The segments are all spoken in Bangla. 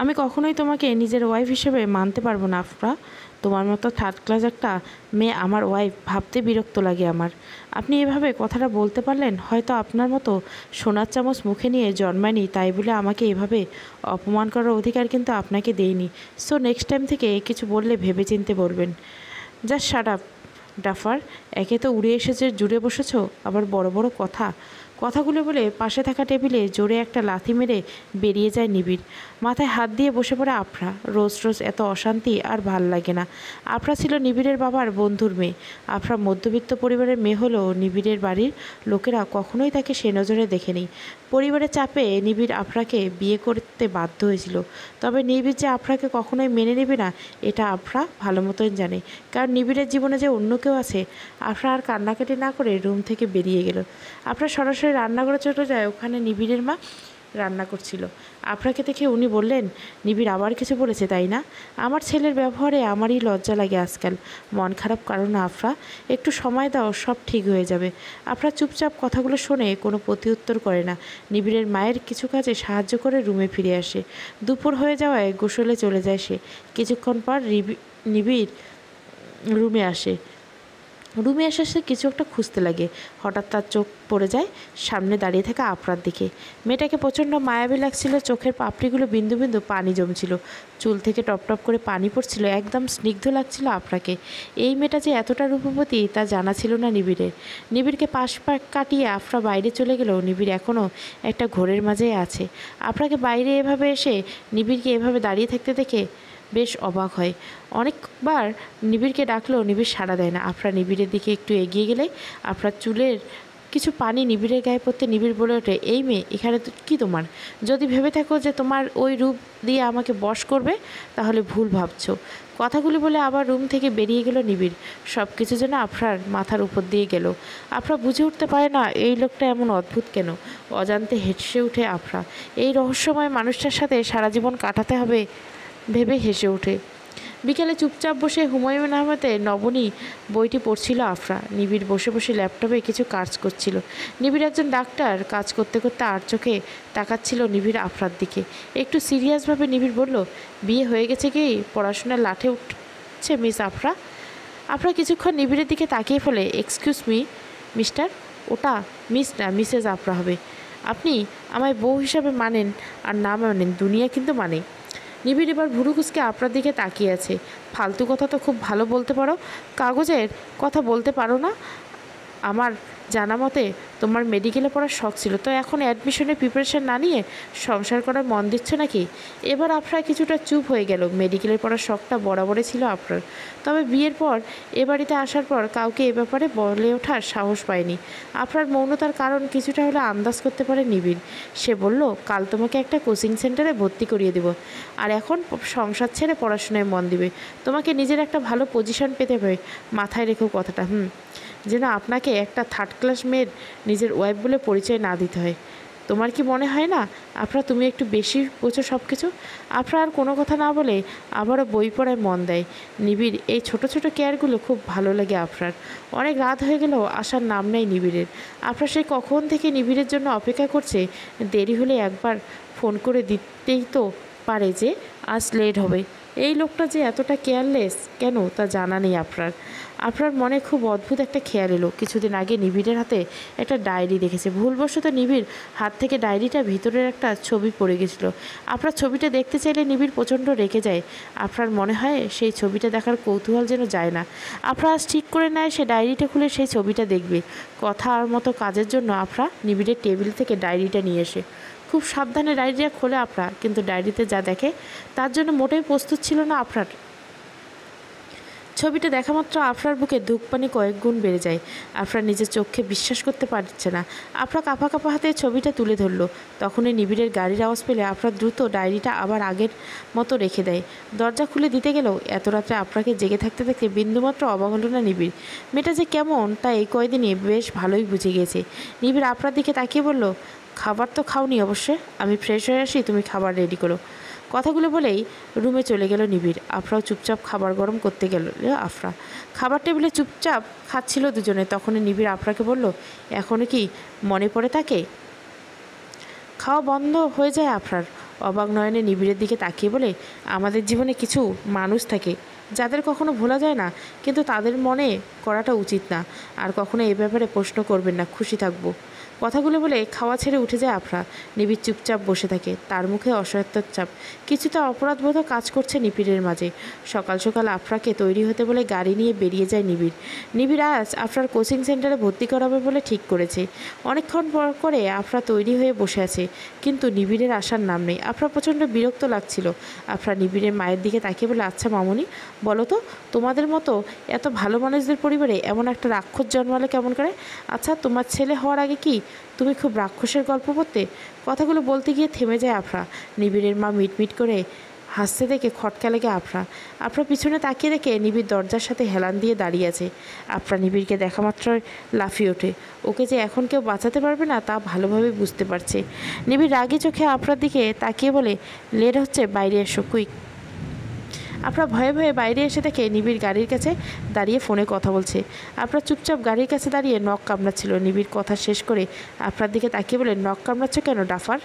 আমি কখনোই তোমাকে নিজের ওয়াইফ হিসেবে মানতে পারবো না আফরা। তোমার মতো থার্ড ক্লাস একটা মেয়ে আমার ওয়াইফ ভাবতে বিরক্ত লাগে আমার। আপনি এভাবে কথাটা বলতে পারলেন? হয়তো আপনার মতো সোনার চামচ মুখে নিয়ে জন্মায়নি তাই বলে আমাকে এভাবে অপমান করার অধিকার কিন্তু আপনাকে দেইনি। সো নেক্সট টাইম থেকে কিছু বললে ভেবেচিন্তে বলবেন। Just shut up duffer. একে তো উড়ে এসেছে, জুড়ে বসেছো, আবার বড় বড় কথাগুলো বলে পাশে থাকা টেবিলে জোরে একটা লাথি মেরে বেরিয়ে যায় নিবিড়। মাথায় হাত দিয়ে বসে পড়ে আফরা। রোজ রোজ এত অশান্তি আর ভাল লাগে না। আফরা ছিল নিবিড়ের বাবার বন্ধুর মেয়ে। আফরা মধ্যবিত্ত পরিবারের মেয়ে হলেও নিবিড়ের বাড়ির লোকেরা কখনোই তাকে সে নজরে দেখেনি। পরিবারের চাপে নিবিড় আফরাকে বিয়ে করতে বাধ্য হয়েছিল। তবে নিবিড় যে আফরাকে কখনোই মেনে নেবে না এটা আফরা ভালো মতোই জানে, কারণ নিবিড়ের জীবনে যে অন্য কেউ আছে। আফরা আর কান্নাকাটি না করে রুম থেকে বেরিয়ে গেল। আফরা সরাসরি রান্নাঘরে চলে যায়। ওখানে নিবিড়ের মা রান্না করছিল। আফরাকে দেখে উনি বললেন, নিবিড় আবার কিছু বলেছে তাই না? আমার ছেলের ব্যবহারে আমারই লজ্জা লাগে আজকাল। মন খারাপ কারণ আফরা, একটু সময় দাও, সব ঠিক হয়ে যাবে। আফরা চুপচাপ কথাগুলো শুনে কোনো প্রতিউত্তর করে না। নিবিড়ের মায়ের কিছু কাজে সাহায্য করে রুমে ফিরে আসে। দুপুর হয়ে যাওয়ায় গোসলে চলে যায় সে। কিছুক্ষণ পর নিবিড় রুমে এসে সে কিছু একটা খুঁজতে লাগে। হঠাৎ তার চোখ পড়ে যায় সামনে দাঁড়িয়ে থাকা আফরার দিকে। মেয়েটাকে প্রচণ্ড মায়াবী লাগছিল। চোখের পাপড়িগুলো বিন্দু বিন্দু পানি জমছিল, চুল থেকে টপ টপ করে পানি পড়ছিল, একদম স্নিগ্ধ লাগছিল আফরাকে। এই মেয়েটা যে এতটা রূপবতী তা জানা ছিল না নিবিড়ের। নিবিড়কে পাশ কাটিয়ে আফরা বাইরে চলে গেলেও নিবিড় এখনও একটা ঘোরের মাঝেই আছে। আফরাকে বাইরে এভাবে এসে নিবিড়কে এভাবে দাঁড়িয়ে থাকতে দেখে বেশ অবাক হয়। অনেকবার নিবিড়কে ডাকলেও নিবিড় সাড়া দেয় না। আফরা নিবিড়ের দিকে একটু এগিয়ে গেলে আফরার চুলের কিছু পানি নিবিড়ের গায়ে পড়তে নিবিড় বলে ওঠে, এই মেয়ে, এখানে কি তোমার? যদি ভেবে থাকো যে তোমার ওই রূপ দিয়ে আমাকে বশ করবে তাহলে ভুল ভাবছো। কথাগুলি বলে আবার রুম থেকে বেরিয়ে গেল নিবিড়। সব কিছু যেন আফরার মাথার উপর দিয়ে গেল। আফরা বুঝে উঠতে পারে না এই লোকটা এমন অদ্ভুত কেন। অজান্তে হেসে উঠে আফরা। এই রহস্যময় মানুষটার সাথে সারা জীবন কাটাতে হবে ভেবে হেসে ওঠে। বিকেলে চুপচাপ বসে হুমায়ুন আহমেদের নবনী বইটি পড়ছিল আফরা। নিবিড় বসে বসে ল্যাপটপে কিছু কাজ করছিল। নিবিড় একজন ডাক্তার, কাজ করতে করতে আর চোখে তাকাচ্ছিল নিবিড় আফরার দিকে। একটু সিরিয়াসভাবে নিবিড় বলল, বিয়ে হয়ে গেছে কি? পড়াশোনার লাঠে উঠছে মিস আফরা? আফরা কিছুক্ষণ নিবিড়ের দিকে তাকিয়ে ফেলে, এক্সকিউজ মি মিস্টার। ওটা মিস না, মিসেস আফরা হবে। আপনি আমায় বউ হিসাবে মানেন আর না মানেন, দুনিয়া কিন্তু মানে। নিবিড় এবার ভুরু কুঁচকে আফরার দিকে তাকিয়ে আছে। ফালতু কথা তো খুব ভালো বলতে পারো, কাগজের কথা বলতে পারো না? আমার জানা মতে তোমার মেডিকেলে পড়ার শখ ছিল, তো এখন অ্যাডমিশনের প্রিপারেশন না নিয়ে সংসার করার মন দিচ্ছ নাকি? এবার আফরা কিছুটা চুপ হয়ে গেল। মেডিকেলে পড়ার শখটা বরাবরই ছিল আফরার, তবে বিয়ের পর এ বাড়িতে আসার পর কাউকে এ ব্যাপারে বলে ওঠার সাহস পায়নি। আফরার মৌনতার কারণ কিছুটা হলে আন্দাজ করতে পারে নিবিড়। সে বলল, কাল তোমাকে একটা কোচিং সেন্টারে ভর্তি করিয়ে দেব, আর এখন সংসার ছেড়ে পড়াশোনায় মন দিবে। তোমাকে নিজের একটা ভালো পজিশন পেতে হবে, মাথায় রেখো কথাটা। যেন আপনাকে একটা থার্ড ক্লাস মেয়ের নিজের ওয়াইফ বলে পরিচয় না দিতে হয়। তোমার কি মনে হয় না আফরা, তুমি একটু বেশি বোঝো সব কিছু? আফরা আর কোনো কথা না বলে আবারও বই পড়ায় মন দেয়। নিবিড় এই ছোট ছোট কেয়ারগুলো খুব ভালো লাগে আফরার। অনেক রাত হয়ে গেলেও আসার নাম নেই নিবিড়ের। আফরা সেই কখন থেকে নিবিড়ের জন্য অপেক্ষা করছে। দেরি হলে একবার ফোন করে দিতেই তো পারে যে আজ লেট হবে। এই লোকটা যে এতটা কেয়ারলেস কেন তা জানা নেই আফরার মনে খুব অদ্ভুত একটা খেয়াল এলো। কিছুদিন আগে নিবিড়ের হাতে একটা ডায়েরি দেখেছে। ভুলবশত নিবিড় হাত থেকে ডায়েরিটা ভিতরের একটা ছবি পড়ে গেছিলো। আফরার ছবিটা দেখতে চাইলে নিবিড় প্রচণ্ড রেগে যায়। আফরার মনে হয় সেই ছবিটা দেখার কৌতূহল যেন যায় না। আফরা আজ ঠিক করে নেয় সে ডায়েরিটা খুলে সেই ছবিটা দেখবে। কথা আর মতো কাজের জন্য আফরা নিবিড়ের টেবিল থেকে ডায়েরিটা নিয়ে এসে খুব সাবধানে ডায়েরিটা খোলে আফরা, কিন্তু ডায়েরিতে যা দেখে তার জন্য মোটেই প্রস্তুত ছিল না আফরার। ছবিটা দেখা মাত্র আফরার বুকে ধূপপানি কয়েক গুণ বেড়ে যায়। আফরা নিজের চোখে বিশ্বাস করতে পারছে না। আফরা কাঁপা কাঁপা হাতে ছবিটা তুলে ধরল। তখনই নিবিড়ের গাড়ির আওয়াজ পেলে আফরা দ্রুত ডায়েরিটা আবার আগের মতো রেখে দেয়। দরজা খুলে দিতে গেলেও এত রাত্রে আফরাকে জেগে থাকতে দেখে বিন্দুমাত্র অবাক হলো না নিবিড়। মেয়েটা যে কেমন তা এই কয়দিনই বেশ ভালোই বুঝে গিয়েছে। নিবিড় আফরার দিকে তাকিয়ে বলল, খাবার তো খাওনি অবশ্যই, আমি ফ্রেশ হয়ে আসি, তুমি খাবার রেডি করো। কথাগুলো বলেই রুমে চলে গেল নিবিড়। আফরাও চুপচাপ খাবার গরম করতে গেল। আফরা খাবার টেবিলে চুপচাপ খাচ্ছিল দুজনে। তখনই নিবিড় আফরাকে বলল, এখনও কি মনে পড়ে তাকে? খাওয়া বন্ধ হয়ে যায় আফরার। অবাক নয়নে নিবিড়ের দিকে তাকিয়ে বলে, আমাদের জীবনে কিছু মানুষ থাকে যাদের কখনো ভোলা যায় না, কিন্তু তাদের মনে করাটা উচিত না। আর কখনো এই ব্যাপারে প্রশ্ন করবেন না, খুশি থাকবো। কথাগুলো বলে খাওয়া ছেড়ে উঠে যায় আফরা। নিবিড় চুপচাপ বসে থাকে, তার মুখে অসহায়ত্বের চাপ। কিছুটা অপরাধবোধও কাজ করছে নিবিড়ের মাঝে। সকাল সকাল আফরাকে তৈরি হতে বলে গাড়ি নিয়ে বেরিয়ে যায় নিবিড়। নিবিড় আজ আফরার কোচিং সেন্টারে ভর্তি করাবে বলে ঠিক করেছে। অনেকক্ষণ পর করে আফরা তৈরি হয়ে বসে আছে, কিন্তু নিবিড়ের আসার নাম নেই। আফরা প্রচণ্ড বিরক্ত লাগছিল। আফরা নিবিড়ের মায়ের দিকে তাকিয়ে বলে, আচ্ছা মামুনি, বলো তো, তোমাদের মতো এত ভালো মানুষদের পরিবারে এমন একটা রাক্ষস জন্মালে কেমন করে? আচ্ছা, তোমার ছেলে হওয়ার আগে কি তুমি খুব রাক্ষসের গল্প পড়তে? কথাগুলো বলতে গিয়ে থেমে যায় আফরা। নিবিড়ের মা মিটমিট করে হাসতে দেখে খটকা লেগে আফরা। আফরা পিছনে তাকিয়ে দেখে নিবিড় দরজার সাথে হেলান দিয়ে দাঁড়িয়ে আছে। আফরা নিবিড়কে দেখা মাত্রই লাফিয়ে ওঠে। ওকে যে এখন কেউ বাঁচাতে পারবে না তা ভালোভাবে বুঝতে পারছে। নিবিড় রাগি চোখে আফরার দিকে তাকিয়ে বলে, লেট হচ্ছে, বাইরে এসো, কুইক। আফরা ভয়ে ভয়ে বাইরে এসে দেখে নিবিড় গাড়ির কাছে দাঁড়িয়ে ফোনে কথা বলছে। আফরা চুপচাপ গাড়ির কাছে দাঁড়িয়ে নখ কামড়াচ্ছিল। নিবিড় কথা শেষ করে আফরার দিকে তাকিয়ে বলে, নখ কামড়াচ্ছ কেন ডাফার?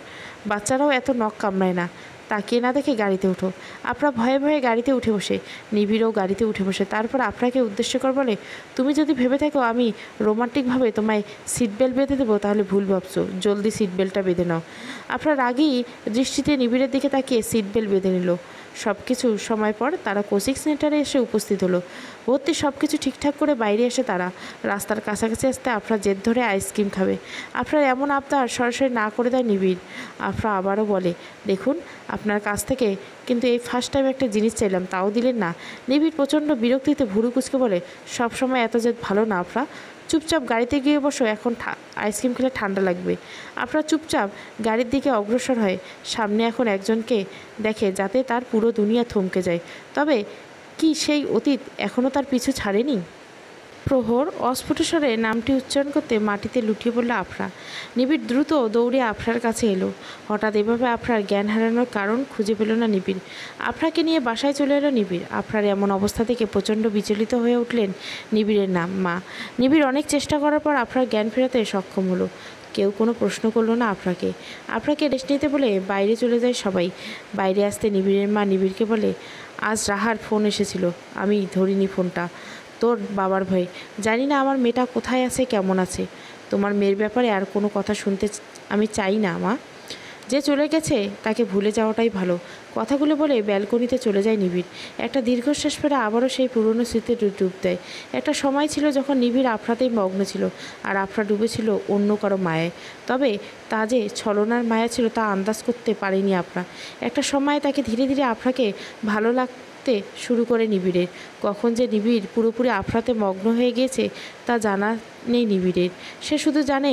বাচ্চারাও এত নখ কামড়ায় না। তাকিয়ে না দেখে গাড়িতে ওঠো। আফরা ভয়ে ভয়ে গাড়িতে উঠে বসে। নিবিড়ও গাড়িতে উঠে বসে। তারপর আফরাকে উদ্দেশ্য করে বলে, তুমি যদি ভেবে থাকো আমি রোমান্টিকভাবে তোমায় সিট বেল্ট বেঁধে দেবো, তাহলে ভুল ভাবছো। জলদি সিট বেল্টটা বেঁধে নাও। আফরা রাগী দৃষ্টিতে নিবিড়ের দিকে তাকিয়ে সিট বেল্ট বেঁধে নিল। সব কিছু সময় পর তারা কোচিং সেন্টারে এসে উপস্থিত হলো। ভর্তি সব কিছু ঠিকঠাক করে বাইরে এসে তারা রাস্তার কাছাকাছি আসতে আফরা জেদ ধরে আইসক্রিম খাবে। আফরার এমন আবদার সরাসরি না করে দেয় নিবিড়। আফরা আবারও বলে, দেখুন, আপনার কাছ থেকে কিন্তু এই ফার্স্ট টাইম একটা জিনিস চাইলাম, তাও দিলেন না। নিবিড় প্রচণ্ড বিরক্তিতে ভুরু কুচকে বলে, সব সময় এত জেদ ভালো না আফরা। চুপচাপ গাড়িতে গিয়ে বসো, এখন আইসক্রিম খেলে ঠান্ডা লাগবে। আপনারা চুপচাপ গাড়ির দিকে অগ্রসর হয়। সামনে এখন একজনকে দেখে যাতে তার পুরো দুনিয়া থমকে যায়। তবে কি সেই অতীত এখনও তার পিছু ছাড়েনি? প্রহর অস্ফুট স্বরে নামটি উচ্চারণ করতে মাটিতে লুটিয়ে পড়ল আফরা। নিবিড় দ্রুত দৌড়ে আফরার কাছে এলো। হঠাৎ এভাবে আফরার জ্ঞান হারানোর কারণ খুঁজে পেল না নিবিড়। আফরাকে নিয়ে বাসায় চলে এলো নিবিড়। আফরার এমন অবস্থা থেকে প্রচণ্ড বিচলিত হয়ে উঠলেন নিবিড়ের মা। নিবিড় অনেক চেষ্টা করার পর আফরার জ্ঞান ফেরাতে সক্ষম হলো। কেউ কোনো প্রশ্ন করলো না আফরাকে। আফরাকে রেস্ট নিতে বলে বাইরে চলে যায় সবাই। বাইরে আসতে নিবিড়ের মা নিবিড়কে বলে, আজ রাহার ফোন এসেছিল, আমি ধরিনি ফোনটা তোর বাবার ভয়ে। জানি না আমার মেয়েটা কোথায় আছে, কেমন আছে। তোমার মেয়ের ব্যাপারে আর কোনো কথা শুনতে আমি চাই না মা। যে চলে গেছে তাকে ভুলে যাওয়াটাই ভালো। কথাগুলো বলে ব্যালকনিতে চলে যায় নিবিড়। একটা দীর্ঘশ্বাস ফেলে আবারও সেই পুরনো স্মৃতিতে ডুব দেয়। একটা সময় ছিল যখন নিবিড় আফরাতেই মগ্ন ছিল, আর আফরা ডুবেছিল অন্য কারো মায়ায়। তবে তা যে ছলনার মায়া ছিল তা আন্দাজ করতে পারেনি আফরা। একটা সময় তাকে ধীরে ধীরে আফরাকে ভালো শুরু করে নিবিড়ের। কখন যে নিবিড় পুরোপুরি আফরাতে মগ্ন হয়ে গিয়েছে তা জানা নেই নিবিড়ের। সে শুধু জানে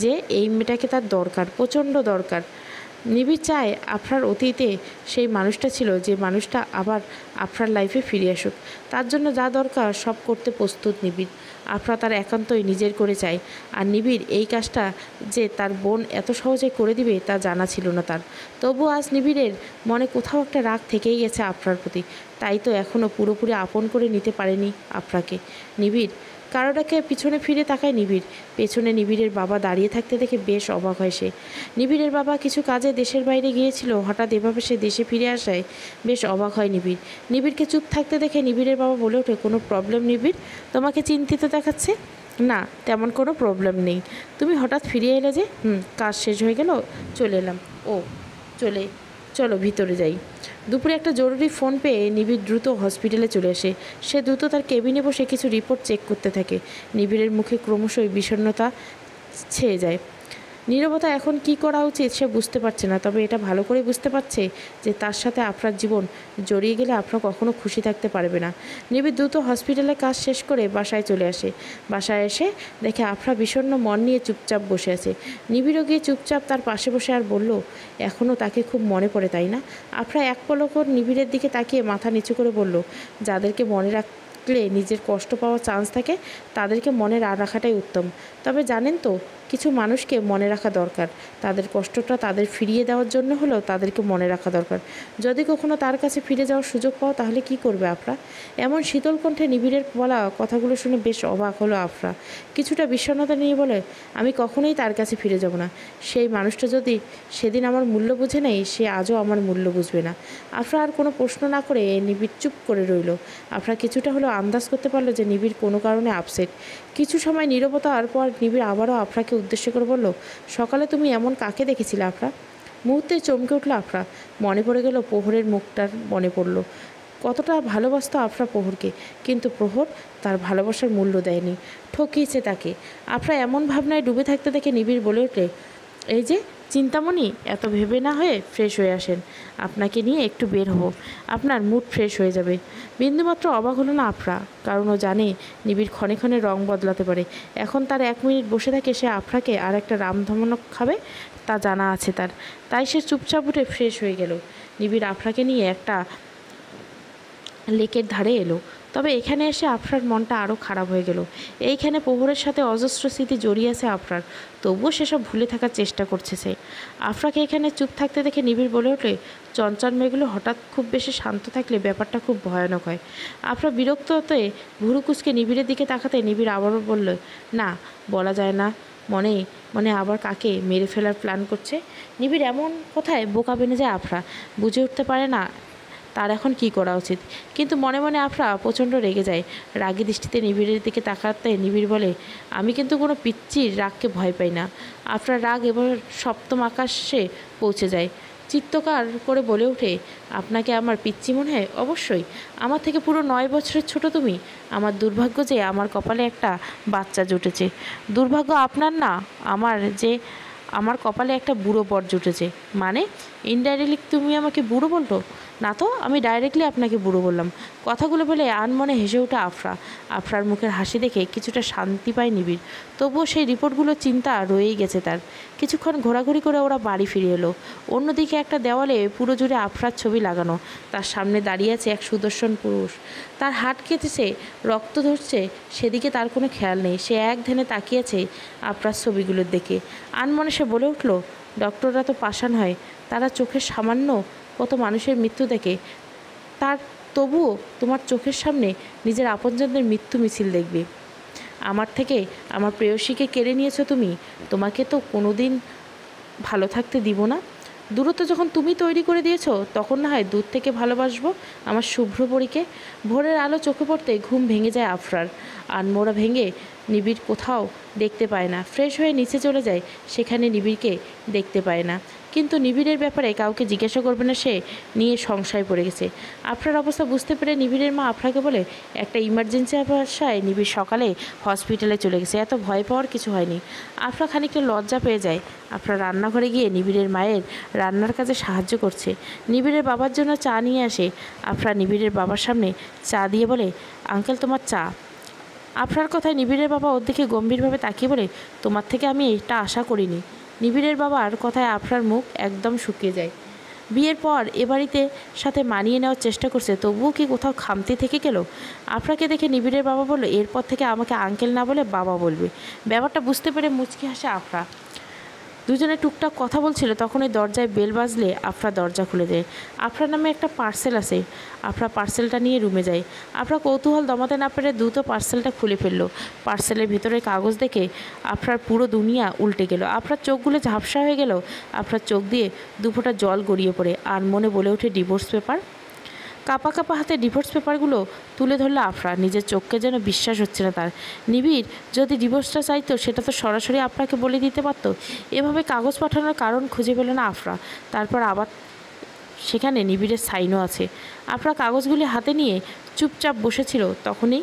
যে এই মেয়েটাকে তার দরকার, প্রচণ্ড দরকার। নিবিড় চায় আফরার অতীতে সেই মানুষটা ছিল, যে মানুষটা আবার আফরার লাইফে ফিরে আসুক। তার জন্য যা দরকার সব করতে প্রস্তুত নিবিড়। আফরা তার একান্তই নিজের করে চায়। আর নিবিড় এই কাজটা যে তার বোন এত সহজে করে দিবে তা জানা ছিল না তার। তবু আজ নিবিড়ের মনে কোথাও একটা রাগ থেকেই গেছে আফরার প্রতি। তাই তো এখনও পুরোপুরি আপন করে নিতে পারেনি আফরাকে। নিবিড় কারোটাকে পিছনে ফিরে তাকায় নিবিড়। পেছনে নিবিড়ের বাবা দাঁড়িয়ে থাকতে দেখে বেশ অবাক হয় সে। নিবিড়ের বাবা কিছু কাজে দেশের বাইরে গিয়েছিল, হঠাৎ এভাবে সে দেশে ফিরে আসায় বেশ অবাক হয় নিবিড়। নিবিড়কে চুপ থাকতে দেখে নিবিড়ের বাবা বলে ওঠে, কোনো প্রবলেম নিবিড়? তোমাকে চিন্তিত দেখাচ্ছে। না, তেমন কোনো প্রবলেম নেই। তুমি হঠাৎ ফিরে এলে যে? কাজ শেষ হয়ে গেল, চলে এলাম। ও চলো ভিতরে যাই। দুপুরে একটা জরুরি ফোন পেয়ে নিবিড় দ্রুত হসপিটালে চলে আসে। সে দ্রুত তার কেবিনে বসে কিছু রিপোর্ট চেক করতে থাকে। নিবিড়ের মুখে ক্রমশই বিষণ্ণতা ছেয়ে যায়। নীরবতা এখন কি করা উচিত সে বুঝতে পারছে না। তবে এটা ভালো করে বুঝতে পারছে যে তার সাথে আফরার জীবন জড়িয়ে গেলে আফরা কখনো খুশি থাকতে পারবে না। নিবিড় দ্রুত হসপিটালে কাজ শেষ করে বাসায় চলে আসে। বাসায় এসে দেখে আফরা বিষণ্ণ মন নিয়ে চুপচাপ বসে আছে। নিবিড়ও গিয়ে চুপচাপ তার পাশে বসে আর বলল, এখনও তাকে খুব মনে পড়ে তাই না? আফরা এক পলক নিবিড়ের দিকে তাকিয়ে মাথা নিচু করে বলল, যাদেরকে মনে নিজের কষ্ট পাওয়ার চান্স থাকে তাদেরকে মনে রাখাটাই উত্তম। তবে জানেন তো, কিছু মানুষকে মনে রাখা দরকার, তাদের কষ্টটা তাদের ফিরিয়ে দেওয়ার জন্য হলেও তাদেরকে মনে রাখা দরকার। যদি কখনো তার কাছে ফিরে যাওয়ার সুযোগ পাও তাহলে কি করবে আফরা? এমন শীতল কণ্ঠে নিবিড়ের বলা কথাগুলো শুনে বেশ অবাক হলো আফরা। কিছুটা বিষণ্ণতা নিয়ে বলে, আমি কখনোই তার কাছে ফিরে যাব না। সেই মানুষটা যদি সেদিন আমার মূল্য বুঝে নেই, সে আজও আমার মূল্য বুঝবে না। আফরা আর কোনো প্রশ্ন না করে নিবিড় চুপ করে রইল। আফরা কিছুটা হলেও আন্দাজ করতে পারলো যে নিবিড় কোনো কারণে আপসেট। কিছু সময় নীরবতার পর নিবিড় আবারও আফরাকে উদ্দেশ্য করে বলল, সকালে তুমি এমন কাকে দেখেছিলে আফরা? মুহূর্তে চমকে উঠল আফরা। মনে পড়ে গেল প্রহরের মুখটার, মনে পড়ল কতটা ভালোবাসত আফরা প্রহরকে, কিন্তু প্রহর তার ভালোবাসার মূল্য দেয়নি, ঠকিয়েছে তাকে। আফরা এমন ভাবনায় ডুবে থাকতে দেখে নিবিড় বলে ওঠে, এই যে চিন্তামণি, এত ভেবে না হয়ে ফ্রেশ হয়ে আসেন, আপনাকে নিয়ে একটু বের হব, আপনার মুড ফ্রেশ হয়ে যাবে। বিন্দুমাত্র অবাক হলো না আফরা, কারণ ও জানে নিবিড় ক্ষণে ক্ষণে রং বদলাতে পারে। এখন তার 1 মিনিট বসে থাকে সে আফরাকে আর একটা রামধমনক খাবে, তা জানা আছে তার। তাই সে চুপচাপ উঠে ফ্রেশ হয়ে গেল। নিবিড় আফরাকে নিয়ে একটা লেকের ধারে এলো। তবে এখানে এসে আফরার মনটা আরও খারাপ হয়ে গেল। এইখানে প্রহরের সাথে অজস্র স্মৃতি জড়িয়ে আছে আফরার, তবুও সেসব ভুলে থাকার চেষ্টা করছে সে। আফরাকে এখানে চুপ থাকতে দেখে নিবিড় বলে ওঠে, চঞ্চল মেয়েগুলো হঠাৎ খুব বেশি শান্ত থাকলে ব্যাপারটা খুব ভয়ানক হয়। আফরা বিরক্ত হতে ভুরু কুচকে নিবিড়ের দিকে তাকাতে নিবিড় আবারও বলল, না বলা যায় না, মনে মনে আবার কাকে মেরে ফেলার প্ল্যান করছে। নিবিড় এমন কথায় বোকা বেনে যায় আফরা, বুঝে উঠতে পারে না তার এখন কি করা উচিত। কিন্তু মনে মনে আফরা প্রচণ্ড রেগে যায়। রাগী দৃষ্টিতে নিবিড়ের দিকে তাকাতে নিবিড় বলে, আমি কিন্তু কোনো পিচ্চির রাগকে ভয় পাই না। আফরার রাগ এবার সপ্তম আকাশে পৌঁছে যায়। চিত্তকার করে বলে ওঠে, আপনাকে আমার পিচ্চি মনে হয়? অবশ্যই, আমার থেকে পুরো 9 বছরের ছোট তুমি। আমার দুর্ভাগ্য যে আমার কপালে একটা বাচ্চা জুটেছে। দুর্ভাগ্য আপনার না আমার, যে আমার কপালে একটা বুড়ো বর জুটেছে। মানে ইনডাইরেক্টলি তুমি আমাকে বুড়ো বলতো? না তো, আমি ডাইরেক্টলি আপনাকে বুড়ো বললাম। কথাগুলো বলে আনমনে হেসে ওঠে আফরা। আফরার মুখের হাসি দেখে কিছুটা শান্তি পায় নিবিড়, তবুও সেই রিপোর্টগুলো চিন্তা রয়েই গেছে তার। কিছুক্ষণ ঘোরাঘুরি করে ওরা বাড়ি ফিরে এলো। অন্যদিকে একটা দেওয়ালে পুরো জুড়ে আফরার ছবি লাগানো, তার সামনে দাঁড়িয়ে আছে এক সুদর্শন পুরুষ। তার হাত কেটেছে, রক্ত ধরছে, সেদিকে তার কোনো খেয়াল নেই। সে এক ধ্যানে তাকিয়েছে আফরার ছবিগুলোর দিকে। আনমনে সে বলে উঠল, ডক্টররা তো পাষাণ হয়, তারা চোখের সামান্য কত মানুষের মৃত্যু দেখে, তার তবুও তোমার চোখের সামনে নিজের আপনজনদের মৃত্যু মিছিল দেখবে। আমার থেকে আমার প্রেয়সীকে কেড়ে নিয়েছো তুমি, তোমাকে তো কোনো দিন ভালো থাকতে দিব না। দূরত্ব যখন তুমি তৈরি করে দিয়েছো, তখন না হয় দূর থেকে ভালোবাসবো আমার শুভ্রপরীকে। ভোরের আলো চোখে পড়তে ঘুম ভেঙে যায় আফরার। আনমোড়া ভেঙে নিবিড় কোথাও দেখতে পায় না। ফ্রেশ হয়ে নিচে চলে যায়, সেখানে নিবিড়কে দেখতে পায় না। কিন্তু নিবিড়ের ব্যাপারে কাউকে জিজ্ঞাসা করবে না সে, নিয়ে সংশয় পড়ে গেছে। আফরার অবস্থা বুঝতে পেরে নিবিড়ের মা আফরাকে বলে, একটা ইমার্জেন্সি আশায় নিবিড় সকালে হসপিটালে চলে গেছে, এত ভয় পাওয়ার কিছু হয়নি। আফরা খানিকটা লজ্জা পেয়ে যায়। আফরা রান্নাঘরে গিয়ে নিবিড়ের মায়ের রান্নার কাজে সাহায্য করছে। নিবিড়ের বাবার জন্য চা নিয়ে আসে। আফরা নিবিড়ের বাবার সামনে চা দিয়ে বলে, আঙ্কেল তোমার চা। আফরার কথায় নিবিড়ের বাবা ওর দিকে গম্ভীরভাবে তাকিয়ে বলে, তোমার থেকে আমি এটা আশা করিনি। নিবিড়ের বাবার কথায় আফরার মুখ একদম শুকিয়ে যায়। বিয়ের পর এ বাড়িতে সাথে মানিয়ে নেওয়ার চেষ্টা করছে, তবুও কি কোথাও খামতি থেকে গেল? আফরাকে দেখে নিবিড়ের বাবা বলল, এরপর থেকে আমাকে আঙ্কেল না বলে বাবা বলবে। ব্যাপারটা বুঝতে পেরে মুচকি হাসে আফরা। দুজনে টুকটাক কথা বলছিল, তখন ওই দরজায় বেল বাজলে আফরা দরজা খুলে দেয়। আফরা নামে একটা পার্সেল আছে। আফরা পার্সেলটা নিয়ে রুমে যায়। আফরা কৌতূহল দমাতে না পেরে দ্রুত পার্সেলটা খুলে ফেললো। পার্সেলের ভেতরে কাগজ দেখে আফরার পুরো দুনিয়া উল্টে গেল। আফরার চোখগুলো ঝাপসা হয়ে গেল। আফরার চোখ দিয়ে দুফোঁটা জল গড়িয়ে পড়ে, আর মনে বলে ওঠে ডিভোর্স পেপার। কাঁপা কাঁপা হাতে ডিভোর্স পেপারগুলো তুলে ধরলো আফরা। নিজের চোখকে যেন বিশ্বাস হচ্ছে না তার। নিবিড় যদি ডিভোর্সটা চাইতো, সেটা তো সরাসরি আফরাকে বলে দিতে পারতো। এভাবে কাগজ পাঠানোর কারণ খুঁজে পেল না আফরা। তারপর আবার সেখানে নিবিড়ের সাইনও আছে। আফরা কাগজগুলি হাতে নিয়ে চুপচাপ বসেছিল, তখনই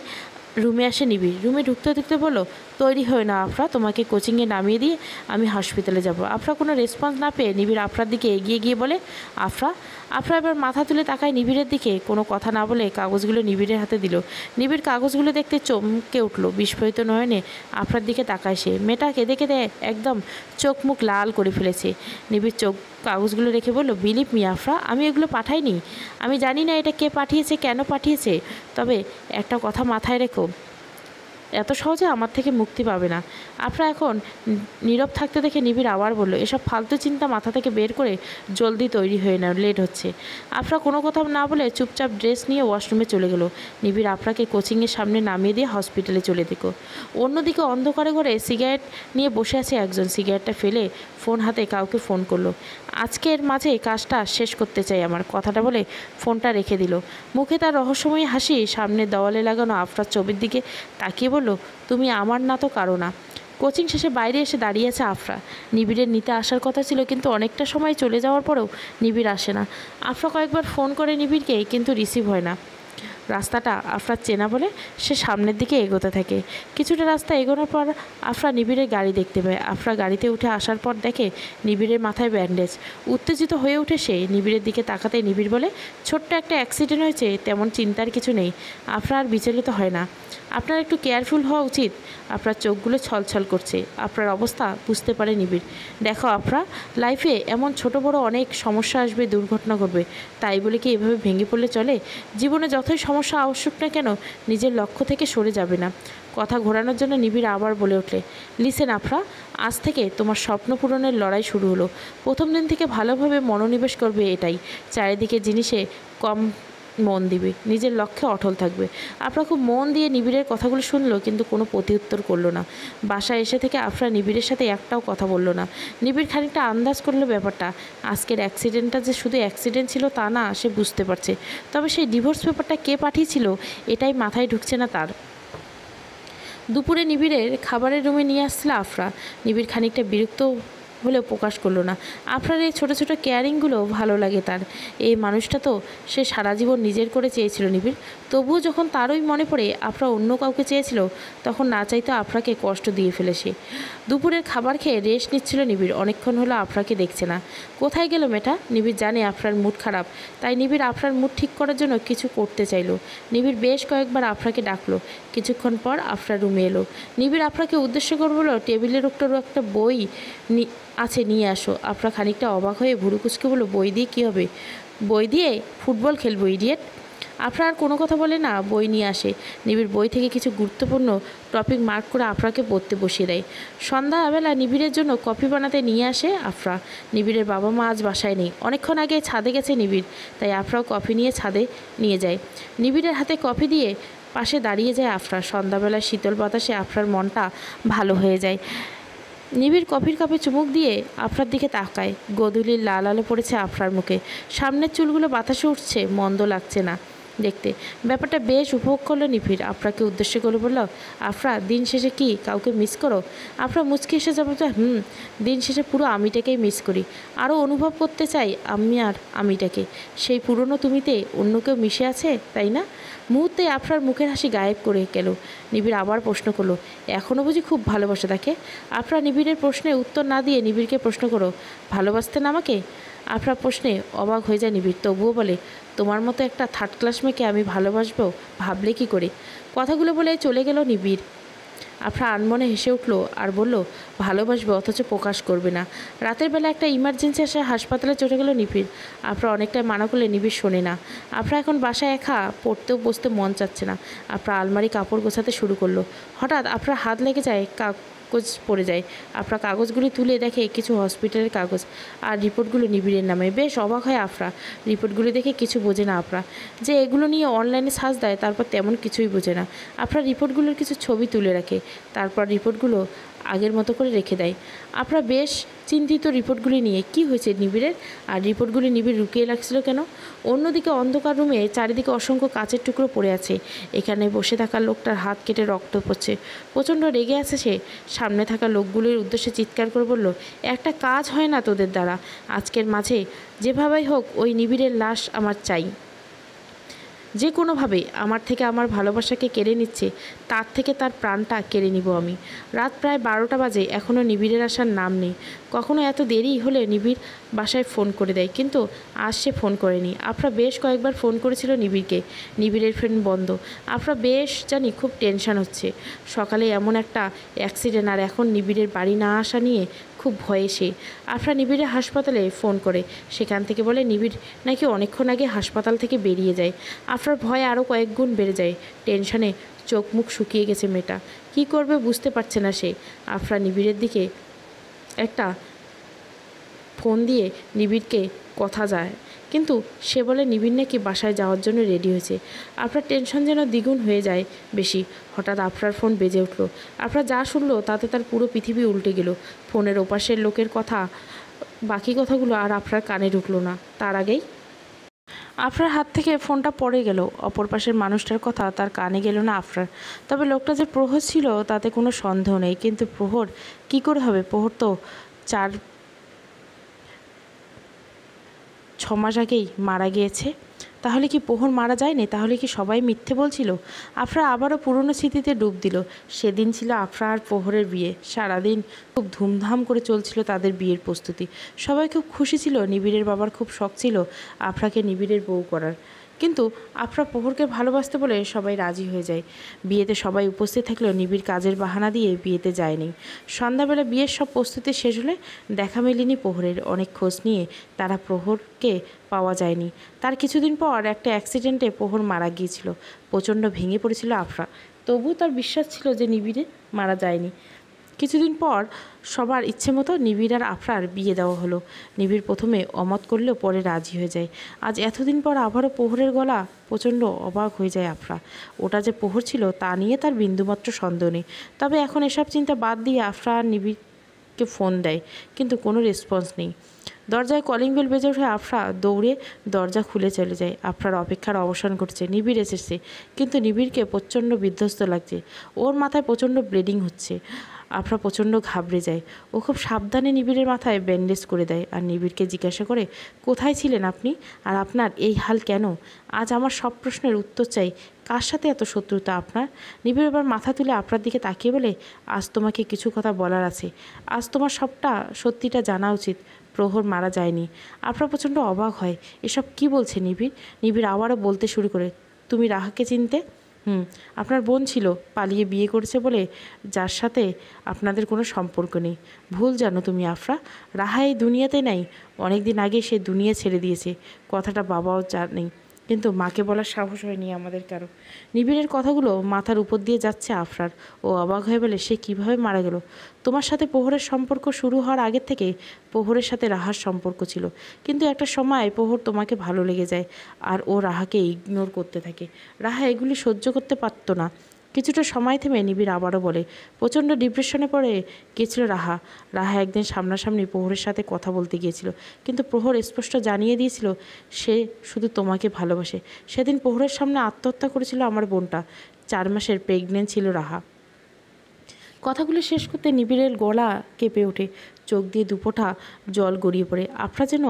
রুমে আসে নিবিড়। রুমে ঢুকতে ঢুকতে বলল, তৈরি হয়ে না আফরা, তোমাকে কোচিংয়ে নামিয়ে দিয়ে আমি হসপিটালে যাব। আফরা কোনো রেসপন্স না পেয়ে নিবিড় আফরার দিকে এগিয়ে গিয়ে বলে, আফরা। আফরা এবার মাথা তুলে তাকায় নিবিড়ের দিকে। কোনো কথা না বলে কাগজগুলো নিবিড়ের হাতে দিল। নিবিড় কাগজগুলো দেখতে চমকে উঠল। বিস্ফোরিত নয়নে আফরার দিকে তাকায় সে। মেয়েটা কেঁদে কেঁদে একদম চোখ মুখ লাল করে ফেলেছে। নিবিড় চোখ কাগজগুলো রেখে বলল, বিলিভ মি আফরা, আমি এগুলো পাঠাইনি। আমি জানি না এটা কে পাঠিয়েছে, কেন পাঠিয়েছে, তবে একটা কথা মাথায় রেখো, এত সহজে আমার থেকে মুক্তি পাবে না। আফরা এখন নীরব থাকতে দেখে নিবিড় আবার বলল, এসব ফালতু চিন্তা মাথা থেকে বের করে জলদি তৈরি হয়ে নাও, লেট হচ্ছে। আফরা কোনো কথা না বলে চুপচাপ ড্রেস নিয়ে ওয়াশরুমে চলে গেল। নিবিড় আফরাকে কোচিংয়ের সামনে নামিয়ে দিয়ে হসপিটালে চলে দিল। অন্যদিকে অন্ধকারে ঘরে সিগারেট নিয়ে বসে আছে একজন। সিগারেটটা ফেলে ফোন হাতে কাউকে ফোন করলো। আজকের মাঝে কাজটা শেষ করতে চাই আমার, কথাটা বলে ফোনটা রেখে দিল। মুখে তার রহস্যময়ী হাসি। সামনে দেওয়ালে লাগানো আফরার ছবির দিকে তাকিয়ে বলল, তুমি আমার না তো কারো না। কোচিং শেষে বাইরে এসে দাঁড়িয়ে আছে আফরা। নিবিড়ের নিতে আসার কথা ছিল, কিন্তু অনেকটা সময় চলে যাওয়ার পরেও নিবিড় আসে না। আফরা কয়েকবার ফোন করে নিবিড়কে, কিন্তু রিসিভ হয় না। রাস্তাটা আফরার চেনা বলে সে সামনের দিকে এগোতে থাকে। কিছুটা রাস্তা এগোনোর পর আফরা নিবিড়ের গাড়ি দেখতে পায়। আফরা গাড়িতে উঠে আসার পর দেখে নিবিড়ের মাথায় ব্যান্ডেজ। উত্তেজিত হয়ে উঠে সে নিবিড়ের দিকে তাকাতে নিবিড় বলে, ছোট্ট একটা অ্যাক্সিডেন্ট হয়েছে, তেমন চিন্তার কিছু নেই। আফরা আর বিচলিত হয় না। আপনার একটু কেয়ারফুল হওয়া উচিত। আপনার চোখগুলো ছলছল করছে। আপনার অবস্থা বুঝতে পারে নিবিড়। দেখো আফরা, লাইফে এমন ছোট বড় অনেক সমস্যা আসবে, দুর্ঘটনা ঘটবে, তাই বলে কি এভাবে ভেঙে পড়লে চলে? জীবনে যতই সমস্যা আবশ্যক না কেন, নিজের লক্ষ্য থেকে সরে যাবে না। কথা ঘোরানোর জন্য নিবিড় আবার বলে ওঠে, লিসেন আফরা, আজ থেকে তোমার স্বপ্ন পূরণের লড়াই শুরু হলো। প্রথম দিন থেকে ভালোভাবে মনোনিবেশ করবে, এটাই। চারিদিকে জিনিসে কম মন দিবে, নিজের লক্ষ্যে অটল থাকবে। আফরা খুব মন দিয়ে নিবিড়ের কথাগুলো শুনলো, কিন্তু কোনো প্রতিউত্তর করলো না। বাসায় এসে থেকে আফরা নিবিড়ের সাথে একটাও কথা বলল না। নিবিড় খানিকটা আন্দাজ করলো ব্যাপারটা। আজকের অ্যাক্সিডেন্টটা যে শুধু অ্যাক্সিডেন্ট ছিল তা না, সে বুঝতে পারছে। তবে সেই ডিভোর্স পেপারটা কে পাঠিয়েছিল, এটাই মাথায় ঢুকছে না তার। দুপুরে নিবিড়ের খাবারের রুমে নিয়ে আসছিল আফরা। নিবিড় খানিকটা বিরক্ত হলেও প্রকাশ করলো না। আফরার এই ছোটো ছোটো কেয়ারিংগুলো ভালো লাগে তার। এই মানুষটা তো সে সারা জীবন নিজের করে চেয়েছিল নিবিড়। তবুও যখন তারই মনে পড়ে আফরা অন্য কাউকে চেয়েছিল, তখন না চাইতে আফরাকে কষ্ট দিয়ে ফেলে সে। দুপুরের খাবার খেয়ে রেস্ট নিচ্ছিল নিবিড়। অনেকক্ষণ হলো আফরাকে দেখছে না। কোথায় গেল মেয়েটা? নিবিড় জানে আফরার মুড খারাপ, তাই নিবিড় আফরার মুড ঠিক করার জন্য কিছু করতে চাইলো। নিবিড় বেশ কয়েকবার আফরাকে ডাকলো। কিছুক্ষণ পর আফরা রুমে এলো। নিবিড় আফরাকে উদ্দেশ্য করে বলল, টেবিলের উপর একটা বই আছে, নিয়ে আসো। আফরা খানিকটা অবাক হয়ে ভুরু কুচকে বলল, বই দিয়ে কী হবে? বই দিয়ে ফুটবল খেলবো, ইডিয়েট। আফরা আর কোনো কথা বলে না, বই নিয়ে আসে। নিবিড় বই থেকে কিছু গুরুত্বপূর্ণ টপিক মার্ক করে আফরাকে পড়তে বসিয়ে দেয়। সন্ধ্যাবেলা নিবিড়ের জন্য কফি বানাতে নিয়ে আসে আফরা। নিবিড়ের বাবা মা আজ বাসায় নেই, অনেকক্ষণ আগে ছাদে গেছে নিবিড়, তাই আফরাও কফি নিয়ে ছাদে নিয়ে যায়। নিবিড়ের হাতে কফি দিয়ে পাশে দাঁড়িয়ে যায় আফরা। সন্ধ্যাবেলায় শীতল বাতাসে আফরার মনটা ভালো হয়ে যায়। নিবিড় কফির কাপে চুমুক দিয়ে আফরার দিকে তাকায়। গোধূলির লাল আলো পড়েছে আফরার মুখে। সামনের চুলগুলো বাতাসে উঠছে, মন্দ লাগছে না দেখতে। ব্যাপারটা বেশ উপভোগ করলো নিবিড়। আফরাকে উদ্দেশ্য করে বলল, আফরা, দিন শেষে কি কাউকে মিস করো? আফরা মুচকি এসে যাবে তো, দিন শেষে পুরো আমিটাকেই মিস করি। আরও অনুভব করতে চাই আমি আর আমিটাকে। সেই পুরনো তুমিতে অন্য কেউ মিশে আছে, তাই না? মুহূর্তে আফরার মুখের হাসি গায়েব করে গেল। নিবিড় আবার প্রশ্ন করলো, এখনও বুঝি খুব ভালোবাসে তাকে? আফরা নিবিড়ের প্রশ্নে উত্তর না দিয়ে নিবিড়কে প্রশ্ন করো, ভালোবাসতেন আমাকে? আফরা প্রশ্নে অবাক হয়ে যায় নিবিড়, তবুও বলে, তোমার মতো একটা থার্ড ক্লাস মেয়েকে আমি ভালোবাসবো ভাবলে কি করে? কথাগুলো বলে চলে গেল নিবিড়। আফরা আনমনে হেসে উঠলো আর বলল, ভালোবাসবে অথচ প্রকাশ করবে না। রাতের বেলা একটা ইমার্জেন্সি আসে, হাসপাতালে চলে গেল নিবিড়। আফরা অনেকটাই মানা করলে নিবিড় শোনে না। আফরা এখন বাসায় একা, পড়তেও বসতে মন চাচ্ছে না। আফরা আলমারি কাপড় গোছাতে শুরু করলো। হঠাৎ আফরা হাত লেগে যায়, কাগজ পড়ে যায়। আফরা কাগজগুলি তুলে দেখে কিছু হসপিটালের কাগজ আর রিপোর্টগুলো নিবিড়ের নামে। বেশ অবাক হয় আফরা। রিপোর্টগুলি দেখে কিছু বোঝে না আফরা। যে এগুলো নিয়ে অনলাইনে সার্চ দেয়, তারপর তেমন কিছুই বোঝে না। আফরা রিপোর্টগুলোর কিছু ছবি তুলে রাখে, তারপর রিপোর্টগুলো আগের মতো করে রেখে দেয়। আফরা বেশ চিন্তিত রিপোর্টগুলি নিয়ে। কি হয়েছে নিবিড়ের? আর রিপোর্টগুলি নিবিড় লুকিয়ে রাখছিল কেন? অন্যদিকে অন্ধকার রুমে চারিদিকে অসংখ্য কাচের টুকরো পড়ে আছে। এখানে বসে থাকা লোকটার হাত কেটে রক্ত পড়ছে। প্রচণ্ড রেগে আছে সে। সামনে থাকা লোকগুলির উদ্দেশ্যে চিৎকার করে বলল, একটা কাজ হয় না তোদের দ্বারা। আজকের মাঝে যেভাবেই হোক ওই নিবিড়ের লাশ আমার চাই। যে কোনোভাবে আমার থেকে আমার ভালোবাসাকে কেড়ে নিচ্ছে, তার থেকে তার প্রাণটা কেড়ে নিব আমি। রাত প্রায় 12টা বাজে, এখনও নিবিড়ের আসার নাম নেই। কখনো এত দেরি হলে নিবিড় বাসায় ফোন করে দেয়, কিন্তু আজ সে ফোন করেনি। আফরা বেশ কয়েকবার ফোন করেছিল নিবিড়কে, নিবিড়ের ফোন বন্ধ। আফরা বেশ জানি খুব টেনশন হচ্ছে। সকালে এমন একটা অ্যাক্সিডেন্ট, আর এখন নিবিড়ের বাড়ি না আসা নিয়ে খুব ভয়ে সে। আফরা নিবিড়ের হাসপাতালে ফোন করে। সেখান থেকে বলে নিবিড় নাকি অনেকক্ষণ আগে হাসপাতাল থেকে বেরিয়ে যায়। আফরার ভয় আরও কয়েক গুণ বেড়ে যায়। টেনশনে চোখ মুখ শুকিয়ে গেছে মেয়েটা। কি করবে বুঝতে পারছে না সে। আফরা নিবিড়ের দিকে একটা ফোন দিয়ে নিবিড়কে কথা যায়, কিন্তু সে বলে নিবিড় নাকি বাসায় যাওয়ার জন্য রেডি হয়েছে। আফরার টেনশন যেন দ্বিগুণ হয়ে যায় বেশি। হঠাৎ আফরার ফোন বেজে উঠল। আফরা যা শুনলো তাতে তার পুরো পৃথিবী উল্টে গেল। ফোনের ওপাশের লোকের কথা, বাকি কথাগুলো আর আফরার কানে ঢুকলো না। তার আগেই আফরার হাত থেকে ফোনটা পড়ে গেল। অপর পাশের মানুষটার কথা তার কানে গেল না আফরার। তবে লোকটা যে প্রহর ছিল তাতে কোনো সন্দেহ নেই। কিন্তু প্রহর কি করে হবে? প্রহর তো 4-6 মাস আগেই মারা গিয়েছে। তাহলে কি প্রহর মারা যায়নি? তাহলে কি সবাই মিথ্যে বলছিল? আফরা আবারও পুরনো স্মৃতিতে ডুব দিল। সেদিন ছিল আফরা আর প্রহরের বিয়ে। সারাদিন খুব ধুমধাম করে চলছিল তাদের বিয়ের প্রস্তুতি। সবাই খুব খুশি ছিল। নিবিড়ের বাবার খুব শখ ছিল আফরাকে নিবিড়ের বউ করার। কিন্তু আফরা প্রহরকে ভালোবাসতে বলে সবাই রাজি হয়ে যায়। বিয়েতে সবাই উপস্থিত থাকলেও নিবিড় কাজের বাহানা দিয়ে বিয়েতে যায়নি। সন্ধ্যাবেলা বিয়ের সব প্রস্তুতি শেষ হলে দেখা মেলেনি প্রহরের। অনেক খোঁজ নিয়ে তারা প্রহরকে পাওয়া যায়নি। তার কিছুদিন পর একটা অ্যাক্সিডেন্টে প্রহর মারা গিয়েছিল। প্রচণ্ড ভেঙে পড়েছিল আফরা। তবুও তার বিশ্বাস ছিল যে নিবিড়ে মারা যায়নি। কিছুদিন পর সবার ইচ্ছে মতো নিবিড় আর আফরার বিয়ে দেওয়া হলো। নিবিড় প্রথমে অমত করলেও পরে রাজি হয়ে যায়। আজ এতদিন পর আবারও প্রহরের গলা। প্রচণ্ড অবাক হয়ে যায় আফরা। ওটা যে প্রহর ছিল তা নিয়ে তার বিন্দুমাত্র সন্দেহ নেই। তবে এখন এসব চিন্তা বাদ দিয়ে আফরা আর নিবিড়কে ফোন দেয়, কিন্তু কোনো রেসপন্স নেই। দরজায় কলিং বেল বেজে ওঠে। আফরা দৌড়ে দরজা খুলে চলে যায়। আফরার অপেক্ষার অবসান ঘটছে। নিবিড় এসেছে, কিন্তু নিবিড়কে প্রচণ্ড বিধ্বস্ত লাগছে। ওর মাথায় প্রচণ্ড ব্লিডিং হচ্ছে। আফরা প্রচণ্ড ঘাবড়ে যায়। ও খুব সাবধানে নিবিড়ের মাথায় ব্যান্ডেজ করে দেয় আর নিবিড়কে জিজ্ঞাসা করে, কোথায় ছিলেন আপনি? আর আপনার এই হাল কেন? আজ আমার সব প্রশ্নের উত্তর চাই। কার সাথে এত শত্রুতা আপনার? নিবিড় এবার মাথা তুলে আফরার দিকে তাকিয়ে বলে, আজ তোমাকে কিছু কথা বলার আছে। আজ তোমার সত্যিটা জানা উচিত। প্রহর মারা যায়নি। আফরা প্রচণ্ড অবাক হয়। এসব কি বলছে নিবিড়? নিবিড় আবারও বলতে শুরু করে, তুমি রাহাকে চিনতে? আপনার বোন ছিল, পালিয়ে বিয়ে করেছে বলে, যার সাথে আপনাদের কোনো সম্পর্ক নেই। ভুল জানো তুমি আফরা। রাহা এই দুনিয়াতে নাই। অনেক দিন আগে সে দুনিয়া ছেড়ে দিয়েছে। কথাটা বাবাও জানেই, কিন্তু মাকে বলার সাহস হয়নি আমাদের কারো। নিবিড়ের কথাগুলো মাথার উপর দিয়ে যাচ্ছে আফরার। ও অবাক হয়ে বলে, সে কিভাবে মারা গেল? তোমার সাথে প্রহরের সম্পর্ক শুরু হওয়ার আগে থেকে প্রহরের সাথে রাহার সম্পর্ক ছিল, কিন্তু একটা সময় প্রহর তোমাকে ভালো লেগে যায় আর ও রাহাকে ইগনোর করতে থাকে। রাহা এগুলি সহ্য করতে পারতো না। কিছুটা সময় থেমে নিবিড় আবারও বলে, প্রচণ্ড ডিপ্রেশনে পড়ে গিয়েছিল রাহা। রাহা একদিন সামনাসামনি প্রহরের সাথে কথা বলতে গিয়েছিল, কিন্তু প্রহর স্পষ্ট জানিয়ে দিয়েছিল সে শুধু তোমাকে ভালোবাসে। সেদিন প্রহরের সামনে আত্মহত্যা করেছিল আমার বোনটা। 4 মাসের প্রেগনেন্ট ছিল রাহা। কথাগুলো শেষ করতে নিবিড়ের গলা কেঁপে ওঠে। চোখ দিয়ে দুপোঁটা জল গড়িয়ে পড়ে। আফরা যেন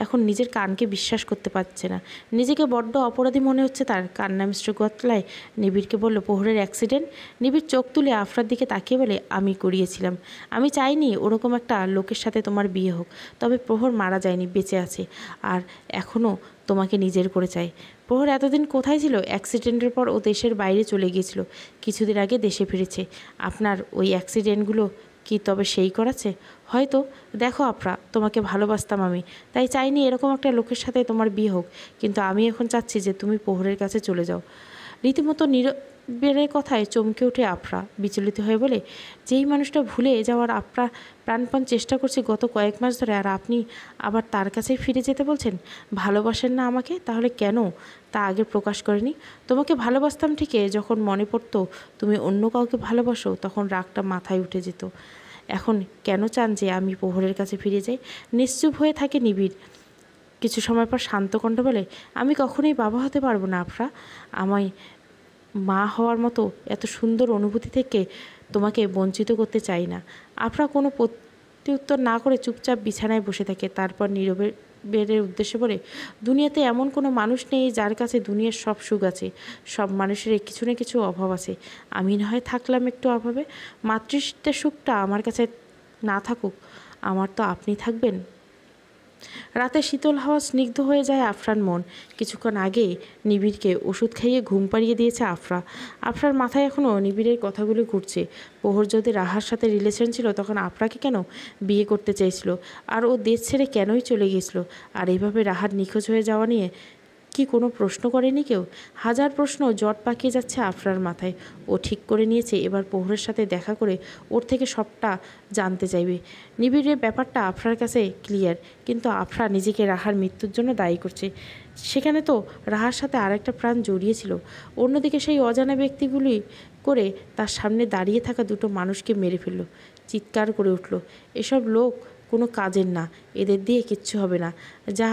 এখন নিজের কানকে বিশ্বাস করতে পারছে না। নিজেকে বড্ড অপরাধী মনে হচ্ছে তার। কান্না মিশ্র গলায় নিবিড়কে বলল, প্রহরের অ্যাক্সিডেন্ট? নিবিড় চোখ তুলে আফরার দিকে তাকিয়ে বলে, আমি করিয়েছিলাম। আমি চাইনি ওরকম একটা লোকের সাথে তোমার বিয়ে হোক। তবে প্রহর মারা যায়নি, বেঁচে আছে, আর এখনও তোমাকে নিজের করে চাই। প্রহর এতদিন কোথায় ছিল? অ্যাক্সিডেন্টের পর ও দেশের বাইরে চলে গিয়েছিল। কিছুদিন আগে দেশে ফিরেছে। আপনার ওই অ্যাক্সিডেন্টগুলো কি তবে সেই করাচ্ছে? হয়তো। দেখো আফরা, তোমাকে ভালোবাসতাম আমি, তাই চাইনি এরকম একটা লোকের সাথে তোমার বিয়ে হোক। কিন্তু আমি এখন চাচ্ছি যে তুমি প্রহরের কাছে চলে যাও। রীতিমতো নিবিড়ের কথায় চমকে ওঠে আফরা। বিচলিত হয়ে বলে, যেই মানুষটা ভুলে যাওয়ার আফরা প্রাণপণ চেষ্টা করছে গত কয়েক মাস ধরে, আর আপনি আবার তার কাছেই ফিরে যেতে বলছেন? ভালোবাসেন না আমাকে? তাহলে কেন তা আগে প্রকাশ করেনি? তোমাকে ভালোবাসতাম ঠিকই, যখন মনে পড়তো তুমি অন্য কাউকে ভালোবাসো তখন রাগটা মাথায় উঠে যেত। এখন কেন চান যে আমি প্রহরের কাছে ফিরে যাই? নিশ্চুপ হয়ে থাকে নিবিড়। কিছু সময় পর শান্ত কণ্ঠ বলে, আমি কখনোই বাবা হতে পারবো না আফরা। আমায় মা হওয়ার মতো এত সুন্দর অনুভূতি থেকে তোমাকে বঞ্চিত করতে চাই না। আফরা কোনো প্রত্যুত্তর না করে চুপচাপ বিছানায় বসে থাকে। তারপর নীরবে বেরের উদ্দেশ্যে বলে, দুনিয়াতে এমন কোনো মানুষ নেই যার কাছে দুনিয়ার সব সুখ আছে। সব মানুষের কিছু না কিছু অভাব আছে। আমি না হয় থাকলাম একটু অভাবে। মাতৃত্বের সুখটা আমার কাছে না থাকুক, আমার তো আপনি থাকবেন। রাতে শীতল হাওয়া স্নিগ্ধ হয়ে যায় আফরার মন। কিছুক্ষণ আগে নিবিড়কে ওষুধ খাইয়ে ঘুম পাড়িয়ে দিয়েছে আফরা। আফরার মাথায় এখনও নিবিড়ের কথাগুলো ঘুরছে। প্রহর যদি রাহার সাথে রিলেশন ছিল তখন আফরাকে কেন বিয়ে করতে চেয়েছিল? আর ও দেশ ছেড়ে কেনই চলে গিয়েছিল? আর এইভাবে রাহার নিখোঁজ হয়ে যাওয়া নিয়ে কি কোনো প্রশ্ন করেনি কেউ? হাজার প্রশ্ন জট পাকিয়ে যাচ্ছে আফরার মাথায়। ও ঠিক করে নিয়েছে এবার প্রহরের সাথে দেখা করে ওর থেকে সবটা জানতে চাইবে। নিবিড়ের ব্যাপারটা আফরার কাছে ক্লিয়ার, কিন্তু আফরা নিজেকে রাহার মৃত্যুর জন্য দায়ী করছে। সেখানে তো রাহার সাথে আরেকটা প্রাণ জড়িয়েছিল। অন্যদিকে সেই অজানা ব্যক্তিগুলি করে তার সামনে দাঁড়িয়ে থাকা দুটো মানুষকে মেরে ফেলল। চিৎকার করে উঠল, এসব লোক কোনো কাজের না, এদের দিয়ে কিচ্ছু হবে না, যা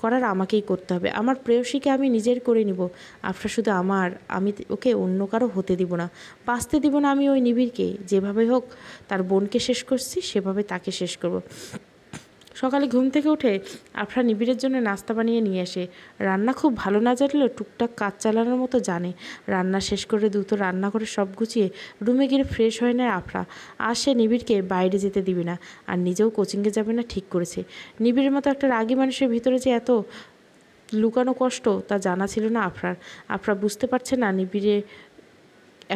করার আমাকেই করতে হবে। আমার প্রেয়সীকে আমি নিজের করে নিব। আফরা শুধু আমার, আমি ওকে অন্য কারো হতে দিব না, বাঁচতে দিব না। আমি ওই নিবিড়কে যেভাবে হোক তার বোনকে শেষ করছি সেভাবে তাকে শেষ করব। সকালে ঘুম থেকে উঠে আফরা নিবিড়ের জন্য নাস্তা বানিয়ে নিয়ে আসে। রান্না খুব ভালো না জানলেও টুকটাক কাজ চালানোর মতো জানে। রান্না শেষ করে দ্রুত রান্না করে সব গুছিয়ে রুমে গিয়ে ফ্রেশ হয়ে নেয় আফরা। আর সে নিবিড়কে বাইরে যেতে দিবে না, আর নিজেও কোচিংয়ে যাবে না ঠিক করেছে। নিবিড়ের মতো একটা রাগী মানুষের ভিতরে যে এত লুকানো কষ্ট তা জানা ছিল না আফরার। আফরা বুঝতে পারছে না নিবিড়ে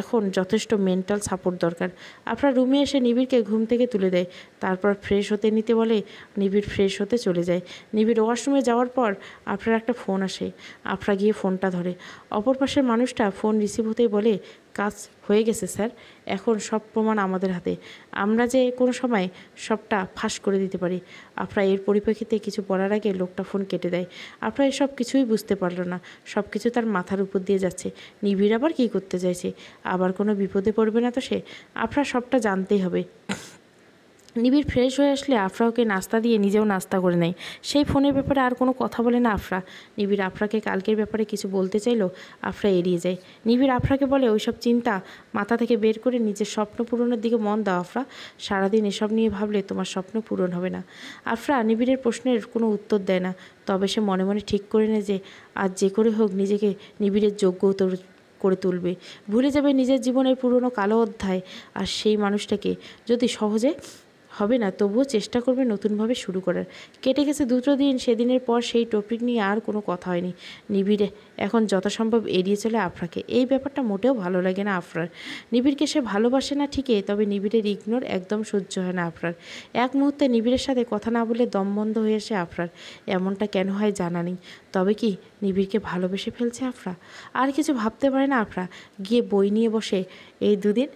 এখন যথেষ্ট মেন্টাল সাপোর্ট দরকার। আফরা রুমে এসে নিবিড়কে ঘুম থেকে তুলে দেয়, তারপর ফ্রেশ হতে নিতে বলে। নিবিড় ফ্রেশ হতে চলে যায়। নিবিড় ওয়াশরুমে যাওয়ার পর আফরার একটা ফোন আসে। আফরা গিয়ে ফোনটা ধরে। অপর পাশের মানুষটা ফোন রিসিভ হতেই বলে, কাজ হয়ে গেছে স্যার, এখন সব প্রমাণ আমাদের হাতে, আমরা যে কোনো সময় সবটা ফাঁস করে দিতে পারি। আফরা এর পরিপ্রেক্ষিতে কিছু বলার আগে লোকটা ফোন কেটে দেয়। আফরা এসব কিছুই বুঝতে পারল না, সব কিছু তার মাথার উপর দিয়ে যাচ্ছে। নিবিড় আবার কী করতে চাইছে? আবার কোনো বিপদে পড়বে না তো সে? আফরা সবটা জানতেই হবে। নিবিড় ফ্রেশ হয়ে আসলে আফরা ওকে নাস্তা দিয়ে নিজেও নাস্তা করে নেয়। সেই ফোনের ব্যাপারে আর কোনো কথা বলে না আফরা। নিবিড় আফরাকে কালকের ব্যাপারে কিছু বলতে চাইলেও আফরা এড়িয়ে যায়। নিবিড় আফরাকে বলে, ওইসব চিন্তা মাথা থেকে বের করে নিজের স্বপ্ন পূরণের দিকে মন দাও আফরা। সারাদিন এসব নিয়ে ভাবলে তোমার স্বপ্ন পূরণ হবে না। আফরা নিবিড়ের প্রশ্নের কোনো উত্তর দেয় না, তবে সে মনে মনে ঠিক করে নেয় যে আজ যে করে হোক নিজেকে নিবিড়ের যোগ্য করে তুলবে। ভুলে যাবে নিজের জীবনের পুরনো কালো অধ্যায়। আর সেই মানুষটাকে যদি সহজে হবে না, তবুও চেষ্টা করবে নতুনভাবে শুরু করার। কেটে গেছে দুটো দিন। সেদিনের পর সেই টপিক নিয়ে আর কোনো কথা হয়নি। নিবিড়ে এখন যথাসম্ভব এড়িয়ে চলে আফরাকে। এই ব্যাপারটা মোটেও ভালো লাগে না আফরার। নিবিড়কে সে ভালোবাসে না ঠিকই, তবে নিবিড়ের ইগনোর একদম সহ্য হয় না আফরার। এক মুহূর্তে নিবিড়ের সাথে কথা না বলে দম বন্ধ হয়ে আসে আফরার। এমনটা কেন হয় জানা নেই, তবে কি নিবিড়কে ভালোবেসে ফেলছে আফরা? আর কিছু ভাবতে পারে না আফরা। গিয়ে বই নিয়ে বসে। এই দুদিন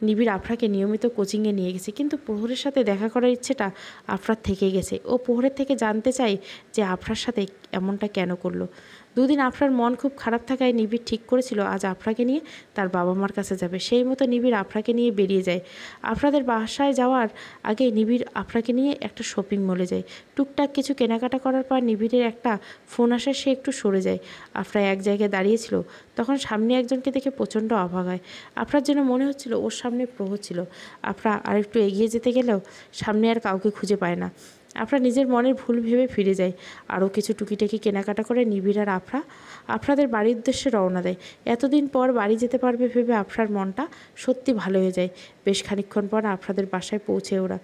নিবিড় আফরাকে নিয়মিত কোচিংয়ে নিয়ে গেছে, কিন্তু প্রহরের সাথে দেখা করার ইচ্ছেটা আফরার থেকে গেছে। ও প্রহরের থেকে জানতে চায় যে আফরার সাথে এমনটা কেন করলো। দুদিন আফরার মন খুব খারাপ থাকায় নিবিড় ঠিক করেছিল আজ আফরাকে নিয়ে তার বাবা মার কাছে যাবে। সেই মতো নিবিড় আফরাকে নিয়ে বেরিয়ে যায়। আফরাদের বাসায় যাওয়ার আগে নিবিড় আফরাকে নিয়ে একটা শপিং মলে যায়। টুকটাক কিছু কেনাকাটা করার পর নিবিড়ের একটা ফোন আসে, সে একটু সরে যায়। আফরা এক জায়গায় দাঁড়িয়েছিল, তখন সামনে একজনকে দেখে প্রচণ্ড অবাক হয়। আফরার যেন মনে হচ্ছিল ওর সামনে প্রহর ছিল। আফরা আরেকটু এগিয়ে যেতে গেলেও সামনে আর কাউকে খুঁজে পায় না। আফরা নিজের মনের ভুল ভেবে ফিরে যায়। আরও কিছু টুকিটাকি কেনাকাটা করে নিবিড় আর আফরা আফরাদের বাড়ির উদ্দেশ্যে রওনা দেয়। এতদিন পর বাড়ি যেতে পারবে ভেবে আফরার মনটা সত্যি ভালো হয়ে যায়। বেশ খানিকক্ষণ পর আফরাদের বাসায় পৌঁছে ওরা।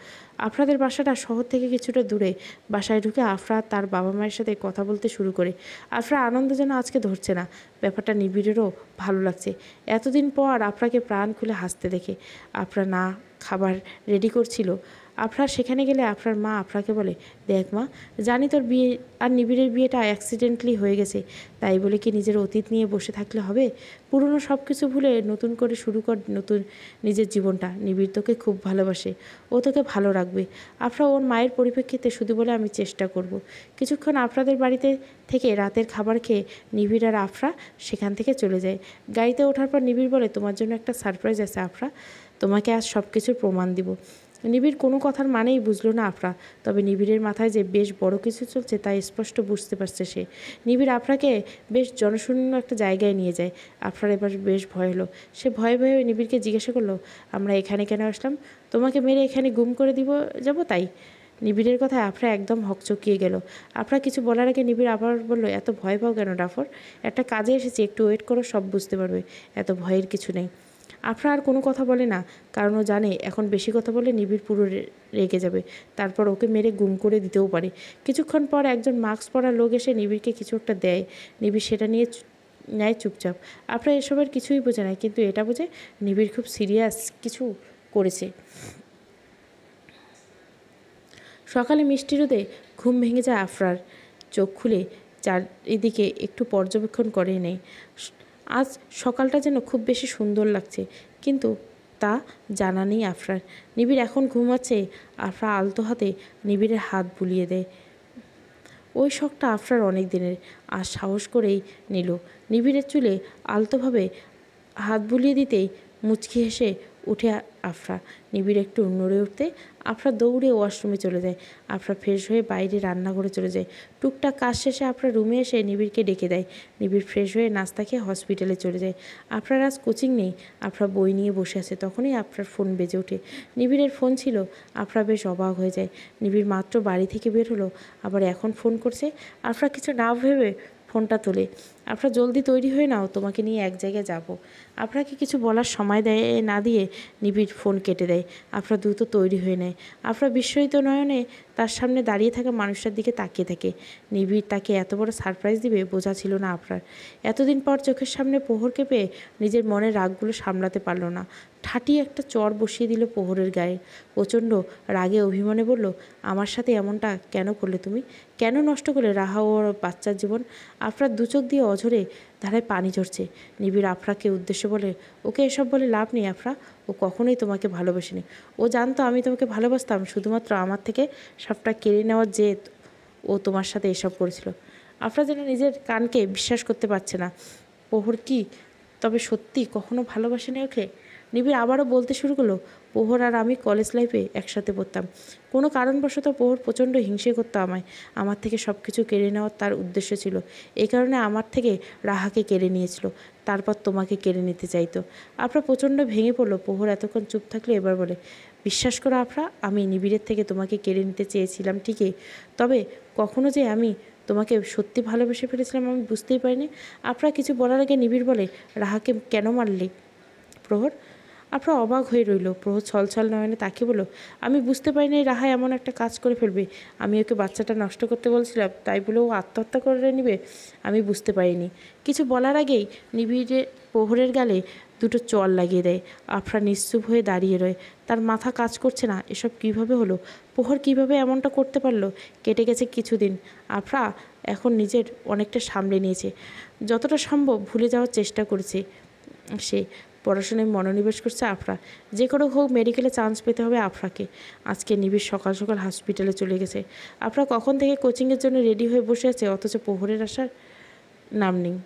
আফরাদের বাসাটা শহর থেকে কিছুটা দূরে। বাসায় ঢুকে আফরা তার বাবা মায়ের সাথে কথা বলতে শুরু করে। আফরা আনন্দ যেন আজকে ধরছে না। ব্যাপারটা নিবিড়েরও ভালো লাগছে। এতদিন পর আফরাকে প্রাণ খুলে হাসতে দেখে। আফরা না খাবার রেডি করছিল। আফরা সেখানে গেলে আফরার মা আফরাকে বলে, দেখ মা, জানি তোর বিয়ে আর নিবিড়ের বিয়েটা অ্যাক্সিডেন্টলি হয়ে গেছে, তাই বলে কি নিজের অতীত নিয়ে বসে থাকলে হবে? পুরনো সব কিছু ভুলে নতুন করে শুরু কর নতুন নিজের জীবনটা। নিবিড় তোকে খুব ভালোবাসে, ও তোকে ভালো রাখবে। আফরা ওর মায়ের পরিপ্রেক্ষিতে শুধু বলে, আমি চেষ্টা করব। কিছুক্ষণ আফরাদের বাড়িতে থেকে রাতের খাবার খেয়ে নিবিড় আর আফরা সেখান থেকে চলে যায়। গাড়িতে ওঠার পর নিবিড় বলে, তোমার জন্য একটা সারপ্রাইজ আছে আফরা, তোমাকে আজ সব কিছুর প্রমাণ দিব। নিবিড় কোনো কথার মানেই বুঝলো না আফরা, তবে নিবিড়ের মাথায় যে বেশ বড় কিছু চলছে তা স্পষ্ট বুঝতে পারছে সে। নিবিড় আফরাকে বেশ জনশূন্য একটা জায়গায় নিয়ে যায়। আফরার এবার বেশ ভয় হলো। সে ভয়ে ভয়ে নিবিড়কে জিজ্ঞাসা করলো, আমরা এখানে কেন আসলাম? তোমাকে মেরে এখানে গুম করে যাবো তাই? নিবিড়ের কথায় আফরা একদম হকচকিয়ে গেল। আফরা কিছু বলার আগে নিবিড় আবার বলল, এত ভয় পাও কেন ডাফর? একটা কাজে এসেছি, একটু ওয়েট করো, সব বুঝতে পারবে, এত ভয়ের কিছু নেই। আফরা আর কোনো কথা বলে না, কারণ ও জানে এখন বেশি কথা বলে নিবিড় পুরো রেগে যাবে, তারপর ওকে মেরে গুম করে দিতেও পারে। কিছুক্ষণ পর একজন মাস্ক পরা লোক এসে নিবিড়কে কিছু একটা দেয়। নিবিড় সেটা নিয়ে নেয় চুপচাপ। আফরা এসবের কিছুই বোঝে না, কিন্তু এটা বোঝে নিবিড় খুব সিরিয়াস কিছু করেছে। সকালে মিষ্টি রোদে ঘুম ভেঙে যায় আফরার। চোখ খুলে চারিদিকে একটু পর্যবেক্ষণ করে নেয়। আজ সকালটা যেন খুব বেশি সুন্দর লাগছে, কিন্তু তা জানা নেই আফরার। নিবিড় এখন ঘুমাচ্ছে। আফরা আলতো হাতে নিবিড়ের হাত বুলিয়ে দেয়। ওই শখটা আফরার অনেক দিনের, আর সাহস করেই নিল। নিবিড়ের চুলে আলতোভাবে হাত বুলিয়ে দিতেই মুচকি হেসে উঠে আফরা। নিবিড় একটু নড়ে উঠতে আফরা দৌড়ে ওয়াশরুমে চলে যায়। আফরা ফ্রেশ হয়ে বাইরে রান্নাঘরে চলে যায়। টুকটাক কাজ শেষে আফরা রুমে এসে নিবিড়কে ডেকে দেয়। নিবিড় ফ্রেশ হয়ে নাস্তা খেয়ে হসপিটালে চলে যায়। আফরার আজ কোচিং নেই। আফরা বই নিয়ে বসে আছে, তখনই আফরার ফোন বেজে ওঠে। নিবিড়ের ফোন ছিল। আফরা বেশ অবাক হয়ে যায়। নিবিড় মাত্র বাড়ি থেকে বের হলো, আবার এখন ফোন করছে। আফরা কিছু না ভেবে ফোনটা তোলে। আফরা, জলদি তৈরি হয়ে নাও, তোমাকে নিয়ে এক জায়গায় যাব। আফরাকে কিছু বলার সময় না দিয়ে নিবিড় ফোন কেটে দেয়। আফরা দ্রুত তৈরি হয়ে নেয়। আফরা বিস্ময়িত নয়নে তার সামনে দাঁড়িয়ে থাকা মানুষটার দিকে তাকিয়ে থাকে। নিবিড় তাকে এত বড় সারপ্রাইজ দিবে বোঝা ছিল না আফরার। এতদিন পর চোখের সামনে প্রহরকে পেয়ে নিজের মনের রাগগুলো সামলাতে পারল না। ঠাটি একটা চর বসিয়ে দিল প্রহরের গায়ে। প্রচণ্ড রাগে অভিমানে বলল, আমার সাথে এমনটা কেন করলে তুমি? কেন নষ্ট করলে রাহা ও বাচ্চার জীবন? আফরার দু চোখ দিয়ে অঝরে ধারায় পানি ঝরছে। নিবিড় আফরাকে উদ্দেশ্য বলে, ওকে এসব বলে লাভ নেই আফরা, ও কখনোই তোমাকে ভালোবাসেনি। ও জানতো আমি তোমাকে ভালোবাসতাম, শুধুমাত্র আমার থেকে সবটা কেড়ে নেওয়ার জেদ ও তোমার সাথে এসব করেছিল। আফরা যেন নিজের কানকে বিশ্বাস করতে পারছে না। প্রহর কি তবে সত্যি কখনো ভালোবাসেনি ওকে? নিবিড় আবারও বলতে শুরু করলো, প্রহর আর আমি কলেজ লাইফে একসাথে পড়তাম। কোনো কারণবশত প্রহর প্রচণ্ড হিংসে করতো আমায়। আমার থেকে সব কিছু কেড়ে নেওয়ার তার উদ্দেশ্য ছিল। এই কারণে আমার থেকে রাহাকে কেড়ে নিয়েছিল, তারপর তোমাকে কেড়ে নিতে চাইতো। আফরা প্রচণ্ড ভেঙে পড়লো। প্রহর এতক্ষণ চুপ থাকলে এবার বলে, বিশ্বাস করো আফরা, আমি নিবিড়ের থেকে তোমাকে কেড়ে নিতে চেয়েছিলাম ঠিকই, তবে কখনো যে আমি তোমাকে সত্যি ভালোবেসে ফেলেছিলাম আমি বুঝতেই পারিনি। আফরা কিছু বলার আগে নিবিড় বলে, রাহাকে কেন মারলে প্রহর? আফরা অবাক হয়ে রইল। প্রহর ছলছল নয়নে তাকিয়ে বলল, আমি বুঝতে পারিনি রাহা এমন একটা কাজ করে ফেলবে। আমি ওকে বাচ্চাটা নষ্ট করতে বলছিলাম, তাই বলে ও আত্মহত্যা করে নেবে আমি বুঝতে পারিনি। কিছু বলার আগেই নিবিড়ে প্রহরের গালে দুটো চর লাগিয়ে দেয়। আফরা নিশ্চুপ হয়ে দাঁড়িয়ে রয়। তার মাথা কাজ করছে না। এসব কিভাবে হলো? প্রহর কিভাবে এমনটা করতে পারলো? কেটে গেছে কিছুদিন। আফরা এখন নিজের অনেকটা সামলে নিয়েছে। যতটা সম্ভব ভুলে যাওয়ার চেষ্টা করেছে সে। পড়াশোনায় মনোনিবেশ করছে আফরা। যে করে হোক মেডিকেলে চান্স পেতে হবে আফরাকে। আজকে নিবিড় সকাল সকাল হসপিটালে চলে গেছে। আফরা কখন থেকে কোচিংয়ের জন্য রেডি হয়ে বসে আছে, অথচ প্রহরের আসার নাম নেই।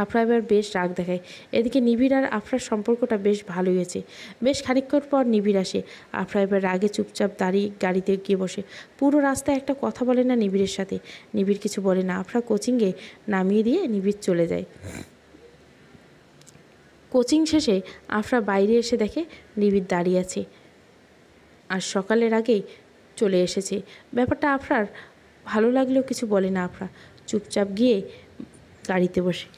আফরা এবার বেশ রাগ দেখায়। এদিকে নিবিড় আর আফরার সম্পর্কটা বেশ ভালোই হয়েছে। বেশ খানিকক্ষণ পর নিবিড় আসে। আফরা এবার রাগে চুপচাপ দাঁড়িয়ে গাড়িতে গিয়ে বসে। পুরো রাস্তায় একটা কথা বলে না নিবিড়ের সাথে। নিবিড় কিছু বলে না। আফরা কোচিংয়ে নামিয়ে দিয়ে নিবিড় চলে যায়। কোচিং শেষে আফরা বাইরে এসে দেখে নিবিড় দাঁড়িয়ে আছে আর সকালের আগেই চলে এসেছে। ব্যাপারটা আফরার ভালো লাগলেও কিছু বলে না। আফরা চুপচাপ গিয়ে গাড়িতে বসে।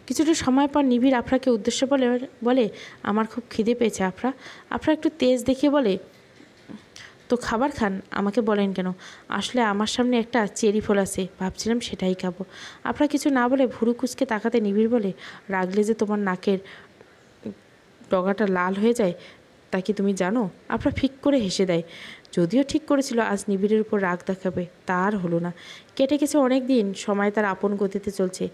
কিছুটা সময় পর নিবিড় আফরাকে উদ্দেশ্য বলে, আমার খুব খিদে পেয়েছে আফরা। আফরা একটু তেজ দেখিয়ে বলে, তো খাবার খান, আমাকে বলেন কেন? আসলে আমার সামনে একটা চেরি ফল আছে, ভাবছিলাম সেটাই খাবো। আফরা কিছু না বলে ভুরু কুচকে তাকাতে নিবিড় বলে, রাগলে যে তোমার নাকের ডগাটা লাল হয়ে যায় তা কি তুমি জানো? আফরা ফিক করে হেসে দেয়। যদিও ঠিক করেছিল আজ নিবিড়ের উপর রাগ দেখাবে, তা আর হলো না। কেটে গেছে অনেক দিন, সময় তার আপন গতিতে চলছে।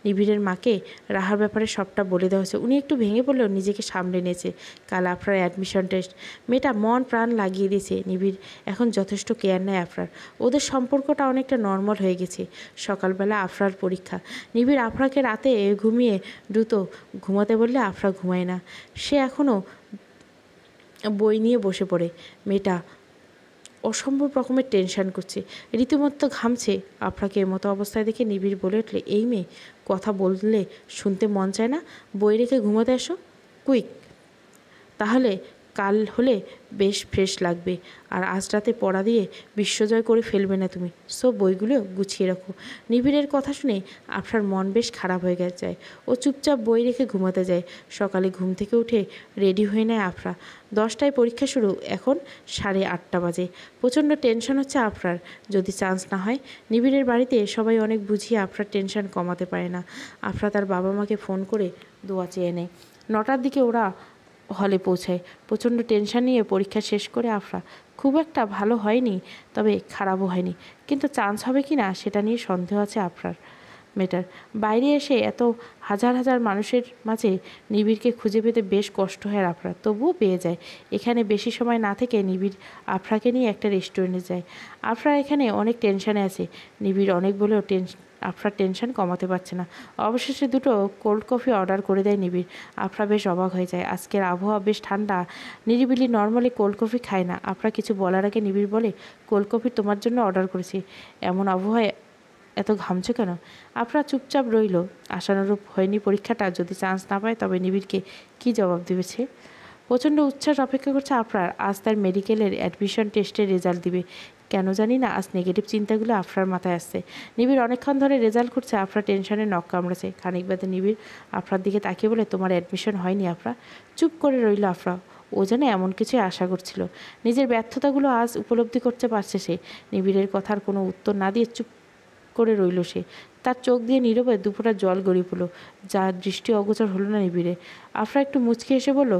নিবিড়ের মাকে রাহার ব্যাপারে সবটা বলে দেওয়া হয়েছে। উনি একটু ভেঙে পড়লেও নিজেকে সামলে নিয়েছে। কাল আফরার অ্যাডমিশন টেস্ট, মেয়েটা মন প্রাণ লাগিয়ে দিয়েছে। নিবিড় এখন যথেষ্ট কেয়ার নেয় আফরার। ওদের সম্পর্কটা অনেকটা নর্মাল হয়ে গেছে। সকালবেলা আফরার পরীক্ষা। নিবিড় আফরাকে রাতে ঘুমিয়ে দ্রুত ঘুমাতে বললে আফরা ঘুমায় না। সে এখনও বই নিয়ে বসে পড়ে। মেয়েটা অসম্ভব রকমের টেনশন করছে, রীতিমতো ঘামছে। আফরাকে এমতো অবস্থায় দেখে নিবিড় বলে উঠলে, এই মেয়ে, কথা বললে শুনতে মন চায় না? বই রেখে ঘুমাতে আসো কুইক, তাহলে কাল হলে বেশ ফ্রেশ লাগবে। আর আজ রাতে পড়া দিয়ে বিশ্বজয় করে ফেলবে না তুমি। সব বইগুলো গুছিয়ে রাখো। নিবিড়ের কথা শুনে আফরার মন বেশ খারাপ হয়ে যায়। ও চুপচাপ বই রেখে ঘুমাতে যায়। সকালে ঘুম থেকে উঠে রেডি হয়ে নেয় আফরা। 10টায় পরীক্ষা শুরু, এখন 8:30 বাজে। প্রচণ্ড টেনশন হচ্ছে আফরার, যদি চান্স না হয়। নিবিড়ের বাড়িতে সবাই অনেক বুঝিয়ে আফরার টেনশন কমাতে পারে না। আফরা তার বাবা মাকে ফোন করে দোয়া চেয়ে নেয়। 9টার দিকে ওরা হলে পৌঁছায়। প্রচণ্ড টেনশন নিয়ে পরীক্ষা শেষ করে আফরা খুব একটা ভালো হয়নি, তবে খারাপও হয়নি, কিন্তু চান্স হবে কি না সেটা নিয়ে সন্দেহ আছে আফরার মেটার। বাইরে এসে এত হাজার হাজার মানুষের মাঝে নিবিড়কে খুঁজে পেতে বেশ কষ্ট হয় আফরার, তবুও পেয়ে যায়। এখানে বেশি সময় না থেকে নিবিড় আফরাকে নিয়ে একটা রেস্টুরেন্টে যায়। আফরা এখানে অনেক টেনশনে আছে, নিবিড় অনেক বলেও আফরার টেনশন কমাতে পারছে না। অবশেষে দুটো কোল্ড কফি অর্ডার করে দেয় নিবিড়। আফরা বেশ অবাক হয়ে যায়, আজকের আবহাওয়া বেশ ঠান্ডা, নিরিবিলি নর্মালি কোল্ড কফি খায় না। আফরা কিছু বলার আগে নিবিড় বলে, কোল্ড কফি তোমার জন্য অর্ডার করেছি, এমন আবহাওয়ায় এত ঘামছো কেন? আফরা চুপচাপ রইল, আশানুরূপ হয়নি পরীক্ষাটা, যদি চান্স না পায় তবে নিবিড়কে কী জবাব দেবে সে। প্রচণ্ড উচ্ছ্বাস অপেক্ষা করছে আফরার, আজ তার মেডিকেলের অ্যাডমিশন টেস্টের রেজাল্ট দিবে। কেন জানি না আজ নেগেটিভ চিন্তাগুলো আফরার মাথায় আসছে। নিবিড় অনেকক্ষণ ধরে রেজাল্ট করছে, আফরা টেনশনে নখ কামড়েছে। খানিক বাদে নিবিড় আফরার দিকে তাকিয়ে বলে, তোমার অ্যাডমিশন হয়নি আফরা? চুপ করে রইল আফরা, ও যেন এমন কিছুই আশা করছিল। নিজের ব্যর্থতাগুলো আজ উপলব্ধি করতে পারছে সে। নিবিড়ের কথার কোনো উত্তর না দিয়ে চুপ করে রইল সে। তার চোখ দিয়ে নীরবে দুফোঁটা জল গড়িয়ে পড়ল, যার দৃষ্টি অগোচর হলো না নিবিড়ে। আফরা একটু মুচকি এসে বলল,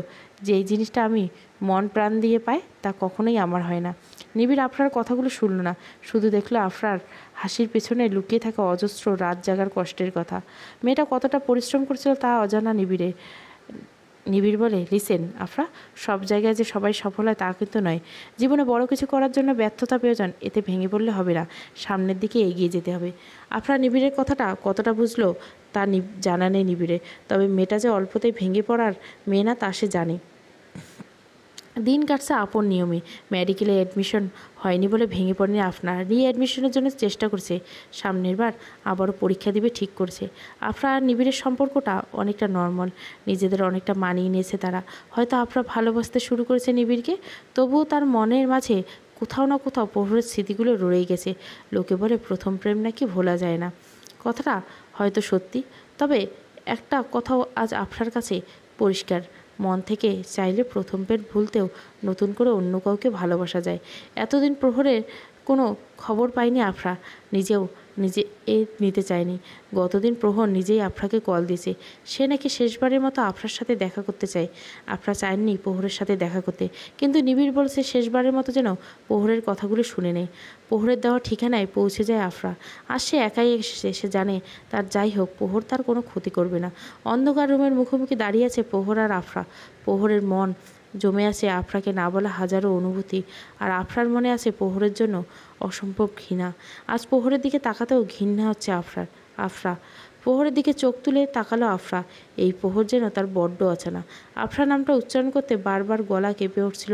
যে এই জিনিসটা আমি মন প্রাণ দিয়ে পাই তা কখনোই আমার হয় না। নিবিড় আফরার কথাগুলো শুনল না, শুধু দেখলো আফরার হাসির পেছনে লুকিয়ে থাকা অজস্র রাত জাগার কষ্টের কথা। মেয়েটা কতটা পরিশ্রম করছিল তা অজানা নিবিড়ে। নিবিড় বলে, লিসেন আফরা, সব জায়গায় যে সবাই সফল হয় তা কিন্তু নয়। জীবনে বড় কিছু করার জন্য ব্যর্থতা প্রয়োজন, এতে ভেঙে পড়লে হবে না, সামনের দিকে এগিয়ে যেতে হবে। আফরা নিবিড়ের কথাটা কতটা বুঝলো তা জানা নেই নিবিড়ে, তবে মেয়েটা যে অল্পতেই ভেঙে পড়ার মেয়ে না তা সে জানে। দিন কাটছে আপন নিয়মে। মেডিকেলে অ্যাডমিশন হয়নি বলে ভেঙে পড়েনি আফরা, রিঅ্যাডমিশনের জন্য চেষ্টা করছে। সামনের বার আবারও পরীক্ষা দিবে ঠিক করছে। আফরা আর নিবিড়ের সম্পর্কটা অনেকটা নর্মাল, নিজেদের অনেকটা মানিয়ে নিয়েছে তারা। হয়তো আফরা ভালোবাসতে শুরু করেছে নিবিড়কে, তবুও তার মনের মাঝে কোথাও না কোথাও প্রহরের স্মৃতিগুলো রয়েই গেছে। লোকে বলে প্রথম প্রেম নাকি ভোলা যায় না, কথাটা হয়তো সত্যি, তবে একটা কথাও আজ আফরার কাছে পরিষ্কার, মন থেকে চাইলে প্রথম প্রেম ভুলতেও নতুন করে অন্য কাউকে ভালোবাসা যায়। এতদিন প্রহরের কোনো খবর পায়নি আফরা, নিজে নিতে চায়নি। গতদিন প্রহর নিজেই আফরাকে কল দিয়েছে, সে নাকি শেষবারের মতো আফরার সাথে দেখা করতে চায়। আফরা চায়নি প্রহরের সাথে দেখা করতে, কিন্তু নিবিড় বলছে শেষবারের মতো যেন প্রহরের কথাগুলো শুনে নেয়। প্রহরের দেওয়া ঠিকানায় পৌঁছে যায় আফরা। আর সে একাই এসেছে, সে জানে তার যাই হোক প্রহর তার কোনো ক্ষতি করবে না। অন্ধকার রুমের মুখোমুখি দাঁড়িয়ে আছে প্রহর আর আফরা। প্রহরের মন জমে আছে আফরাকে না বলা হাজারো অনুভূতি, আর আফরার মনে আছে প্রহরের জন্য অসম্ভব ঘৃণা। আজ প্রহরের দিকে তাকাতেও ঘৃণা হচ্ছে আফরা প্রহরের দিকে চোখ তুলে তাকালো আফরা। এই প্রহর যেন তার বড্ড অচেনা। আফরা নামটা উচ্চারণ করতে বারবার গলা কেঁপে উঠছিল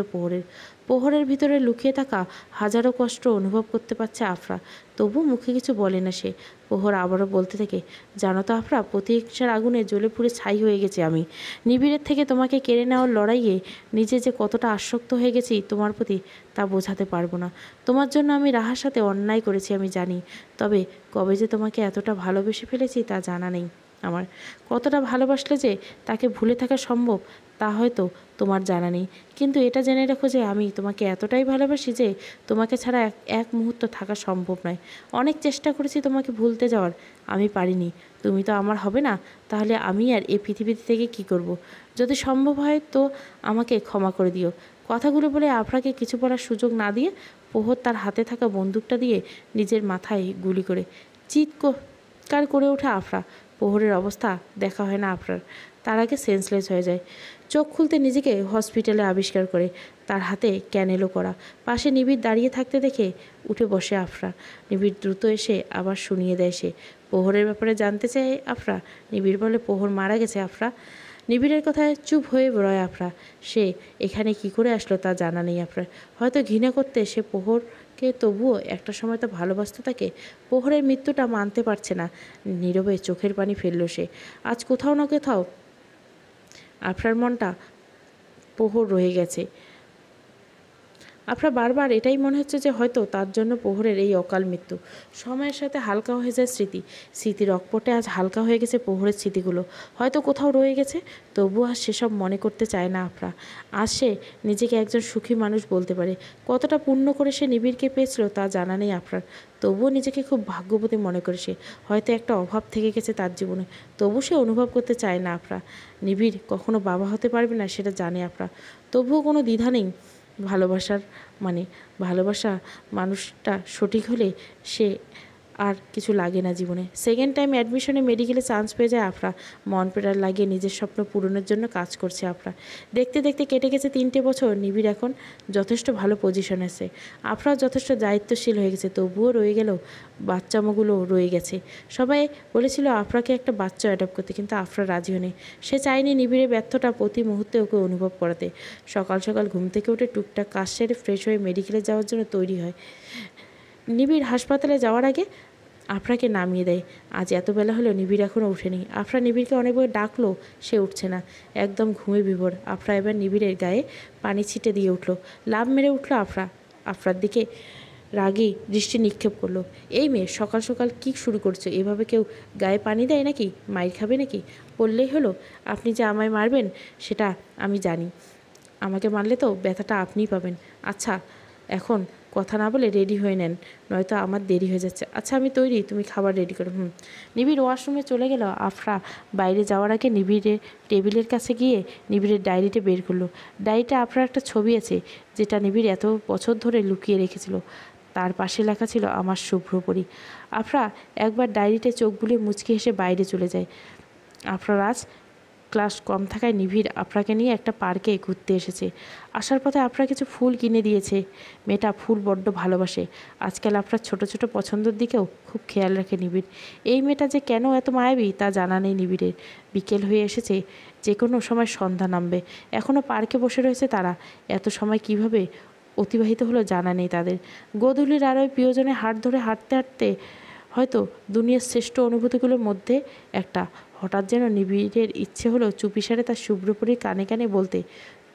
প্রহরের ভিতরে লুকিয়ে থাকা হাজারো কষ্ট অনুভব করতে পারছে আফরা, তবু মুখে কিছু বলে না সে। প্রহর আবারও বলতে থাকে, জানো তো আফরা, প্রতীক্ষার আগুনে জ্বলে পুড়ে ছাই হয়ে গেছি আমি। নিবিড়ের থেকে তোমাকে কেড়ে নেওয়ার লড়াইয়ে নিজে যে কতটা আসক্ত হয়ে গেছি তোমার প্রতি তা বোঝাতে পারবো না। তোমার জন্য আমি রাহার সাথে অন্যায় করেছি আমি জানি, তবে কবে যে তোমাকে এতটা ভালোবেসে ফেলেছি তা জানা নেই আমার। কতটা ভালোবাসলে যে তাকে ভুলে থাকা সম্ভব তা হয়তো তোমার জানা নেই, কিন্তু এটা জেনে রাখো যে আমি তোমাকে এতটাই ভালোবাসি যে তোমাকে ছাড়া এক মুহূর্ত থাকা সম্ভব নয়। অনেক চেষ্টা করেছি তোমাকে ভুলতে যাওয়ার, আমি পারিনি। তুমি তো আমার হবে না, তাহলে আমি আর এই পৃথিবীতে থেকে কি করব? যদি সম্ভব হয় তো আমাকে ক্ষমা করে দিও। কথাগুলো বলে আফরাকে কিছু বলার সুযোগ না দিয়ে প্রহর তার হাতে থাকা বন্দুকটা দিয়ে নিজের মাথায় গুলি করে চিৎকার করে ওঠে আফরা। প্রহরের অবস্থা দেখা হয় না আফরার, তার আগে সেন্সলেস হয়ে যায়। চোখ খুলতে নিজেকে হসপিটালে আবিষ্কার করে, তার হাতে ক্যানেলো করা। পাশে নিবিড় দাঁড়িয়ে থাকতে দেখে উঠে বসে আফরা। নিবিড় দ্রুত এসে আবার শুনিয়ে দেয় সে। প্রহরের ব্যাপারে জানতে চায় আফরা। নিবিড় বলে, প্রহর মারা গেছে আফরা। নিবিড়ের কথায় চুপ হয়ে রয় আফরা। সে এখানে কি করে আসলো তা জানা নেই আফরার। হয়তো ঘৃণা করতে সে প্রহরকে, তবুও একটা সময় তো ভালোবাসতে তাকে। প্রহরের মৃত্যুটা মানতে পারছে না, নীরবে চোখের পানি ফেলল সে। আজ কোথাও না কোথাও আফরার মনটা প্রহর রয়ে গেছে। আপনার বারবার এটাই মনে হচ্ছে যে হয়তো তার জন্য প্রহরের এই অকাল মৃত্যু। সময়ের সাথে হালকা হয়ে যায় স্মৃতির অকপটে আজ হালকা হয়ে গেছে প্রহরের স্মৃতিগুলো, হয়তো কোথাও রয়ে গেছে, তবু আজ সেসব মনে করতে চায় না আফরা। আজ সে নিজেকে একজন সুখী মানুষ বলতে পারে। কতটা পুণ্য করে সে নিবিড়কে পেয়েছিল তা জানা নেই আফরার, তবুও নিজেকে খুব ভাগ্যবতী মনে করে সে। হয়তো একটা অভাব থেকে গেছে তার জীবনে, তবু সে অনুভব করতে চায় না আফরা। নিবিড় কখনো বাবা হতে পারবে না সেটা জানে আফরা, তবুও কোনো দ্বিধা নেই ভালোবাসার মানে ভালোবাসা মানুষটা সঠিক হলে সে আর কিছু লাগে না জীবনে। সেকেন্ড টাইম অ্যাডমিশনে মেডিকেলে চান্স পেয়ে যায় আফরা। মন প্রাণ লাগিয়ে নিজের স্বপ্ন পূরণের জন্য কাজ করছে আফরা। দেখতে দেখতে কেটে গেছে 3টে বছর। নিবিড় এখন যথেষ্ট ভালো পজিশনে আছে। আফরাও যথেষ্ট দায়িত্বশীল হয়ে গেছে। তবুও রয়ে গেল বাচ্চামোগুলো রয়ে গেছে। সবাই বলেছিল আফরাকে একটা বাচ্চা অ্যাডপ্ট করতে, কিন্তু আফরা রাজি হয়নি। সে চায়নি নিবিড়ের ব্যর্থটা প্রতি মুহূর্তে ওকে অনুভব করাতে। সকাল সকাল ঘুম থেকে উঠে টুকটাক কাজ সেরে ফ্রেশ হয়ে মেডিকেলে যাওয়ার জন্য তৈরি হয়। নিবিড় হাসপাতালে যাওয়ার আগে আফরাকে নামিয়ে দেয়। আজ এত বেলা হলেও নিবিড় এখনও ওঠেনি। আফরা নিবিড়কে অনেকবার ডাকলো, সে উঠছে না, একদম ঘুমে বিভোর। আফরা এবার নিবিড়ের গায়ে পানি ছিটে দিয়ে উঠল। লাফ মেরে উঠল আফরা। আফরার দিকে রাগী দৃষ্টি নিক্ষেপ করলো। এই মেয়ে সকাল সকাল কী শুরু করছো? এভাবে কেউ গায়ে পানি দেয় নাকি? মাইর খাবে নাকি? বললেই হলো। আপনি যে আমায় মারবেন সেটা আমি জানি। আমাকে মারলে তো ব্যথাটা আপনিই পাবেন। আচ্ছা, এখন কথা না বলে রেডি হয়ে নেন, নয়তো আমার দেরি হয়ে যাচ্ছে। আচ্ছা আমি তৈরি, তুমি খাবার রেডি করো। নিবিড় ওয়াশরুমে চলে গেল। আফরা বাইরে যাওয়ার আগে নিবিড়ের টেবিলের কাছে গিয়ে নিবিড়ের ডায়েরিটা বের করলো। ডায়েরিটা আফরার একটা ছবি আছে, যেটা নিবিড় এত বছর ধরে লুকিয়ে রেখেছিল। তার পাশে লেখা ছিল আমার শুভ্রপরী। আফরা একবার ডায়েরিতে চোখ বুলিয়ে মুচকি হেসে বাইরে চলে যায়। আফরার আজ ক্লাস কম থাকায় নিবিড় আফরাকে নিয়ে একটা পার্কে ঘুরতে এসেছে। আসার পথে আফরা কিছু ফুল কিনে দিয়েছে। মেয়েটা ফুল বড্ড ভালোবাসে। আজকাল আফরার ছোট ছোট পছন্দের দিকেও খুব খেয়াল রাখে নিবিড়। এই মেয়েটা যে কেন এত মায়াবী তা জানা নেই নিবিড়ের। বিকেল হয়ে এসেছে, যে কোনো সময় সন্ধ্যা নামবে। এখনও পার্কে বসে রয়েছে তারা। এত সময় কিভাবে অতিবাহিত হলো জানা নেই তাদের। গোধূলির আলোয় প্রিয়জনের হাত ধরে হাঁটতে হাঁটতে হয়তো দুনিয়ার শ্রেষ্ঠ অনুভূতিগুলোর মধ্যে একটা। হঠাৎ যেন নিবিড়ের ইচ্ছে হলো চুপিসারে তার শুভ্রপরীর কানে কানে বলতে,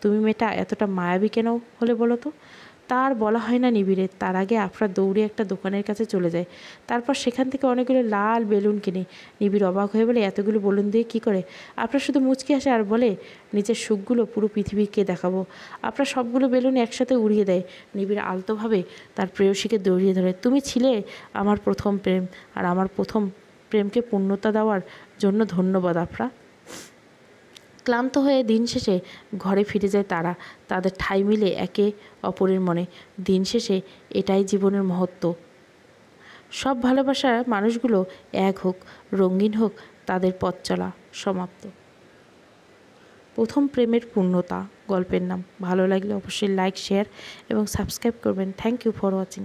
তুমি মেয়েটা এতটা মায়াবী কেন হলে বলো তো? তার বলা হয় না নিবিড়ের। তার আগে আফরা দৌড়ে একটা দোকানের কাছে চলে যায়। তারপর সেখান থেকে অনেকগুলো লাল বেলুন কিনে। নিবিড় অবাক হয়ে বলে, এতগুলো বেলুন দিয়ে কী করে? আফরা শুধু মুচকি আসে আর বলে, নিজের সুখগুলো পুরো পৃথিবীকে দেখাবো। আফরা সবগুলো বেলুন একসাথে উড়িয়ে দেয়। নিবিড় আলতোভাবে তার প্রেয়সীকে দৌড়িয়ে ধরে, তুমি ছিলে আমার প্রথম প্রেম, আর আমার প্রথম প্রেমকে পূর্ণতা দেওয়ার জন্য ধন্যবাদ আফরা। ক্লান্ত হয়ে দিন শেষে ঘরে ফিরে যায় তারা। তাদের ঠাঁই মিলে একে অপরের মনে। দিন শেষে এটাই জীবনের মহত্ব। সব ভালোবাসার মানুষগুলো এক হোক, রঙিন হোক তাদের পথ চলা। সমাপ্ত। প্রথম প্রেমের পূর্ণতা গল্পের নাম। ভালো লাগলে অবশ্যই লাইক, শেয়ার এবং সাবস্ক্রাইব করবেন। Thank you for watching.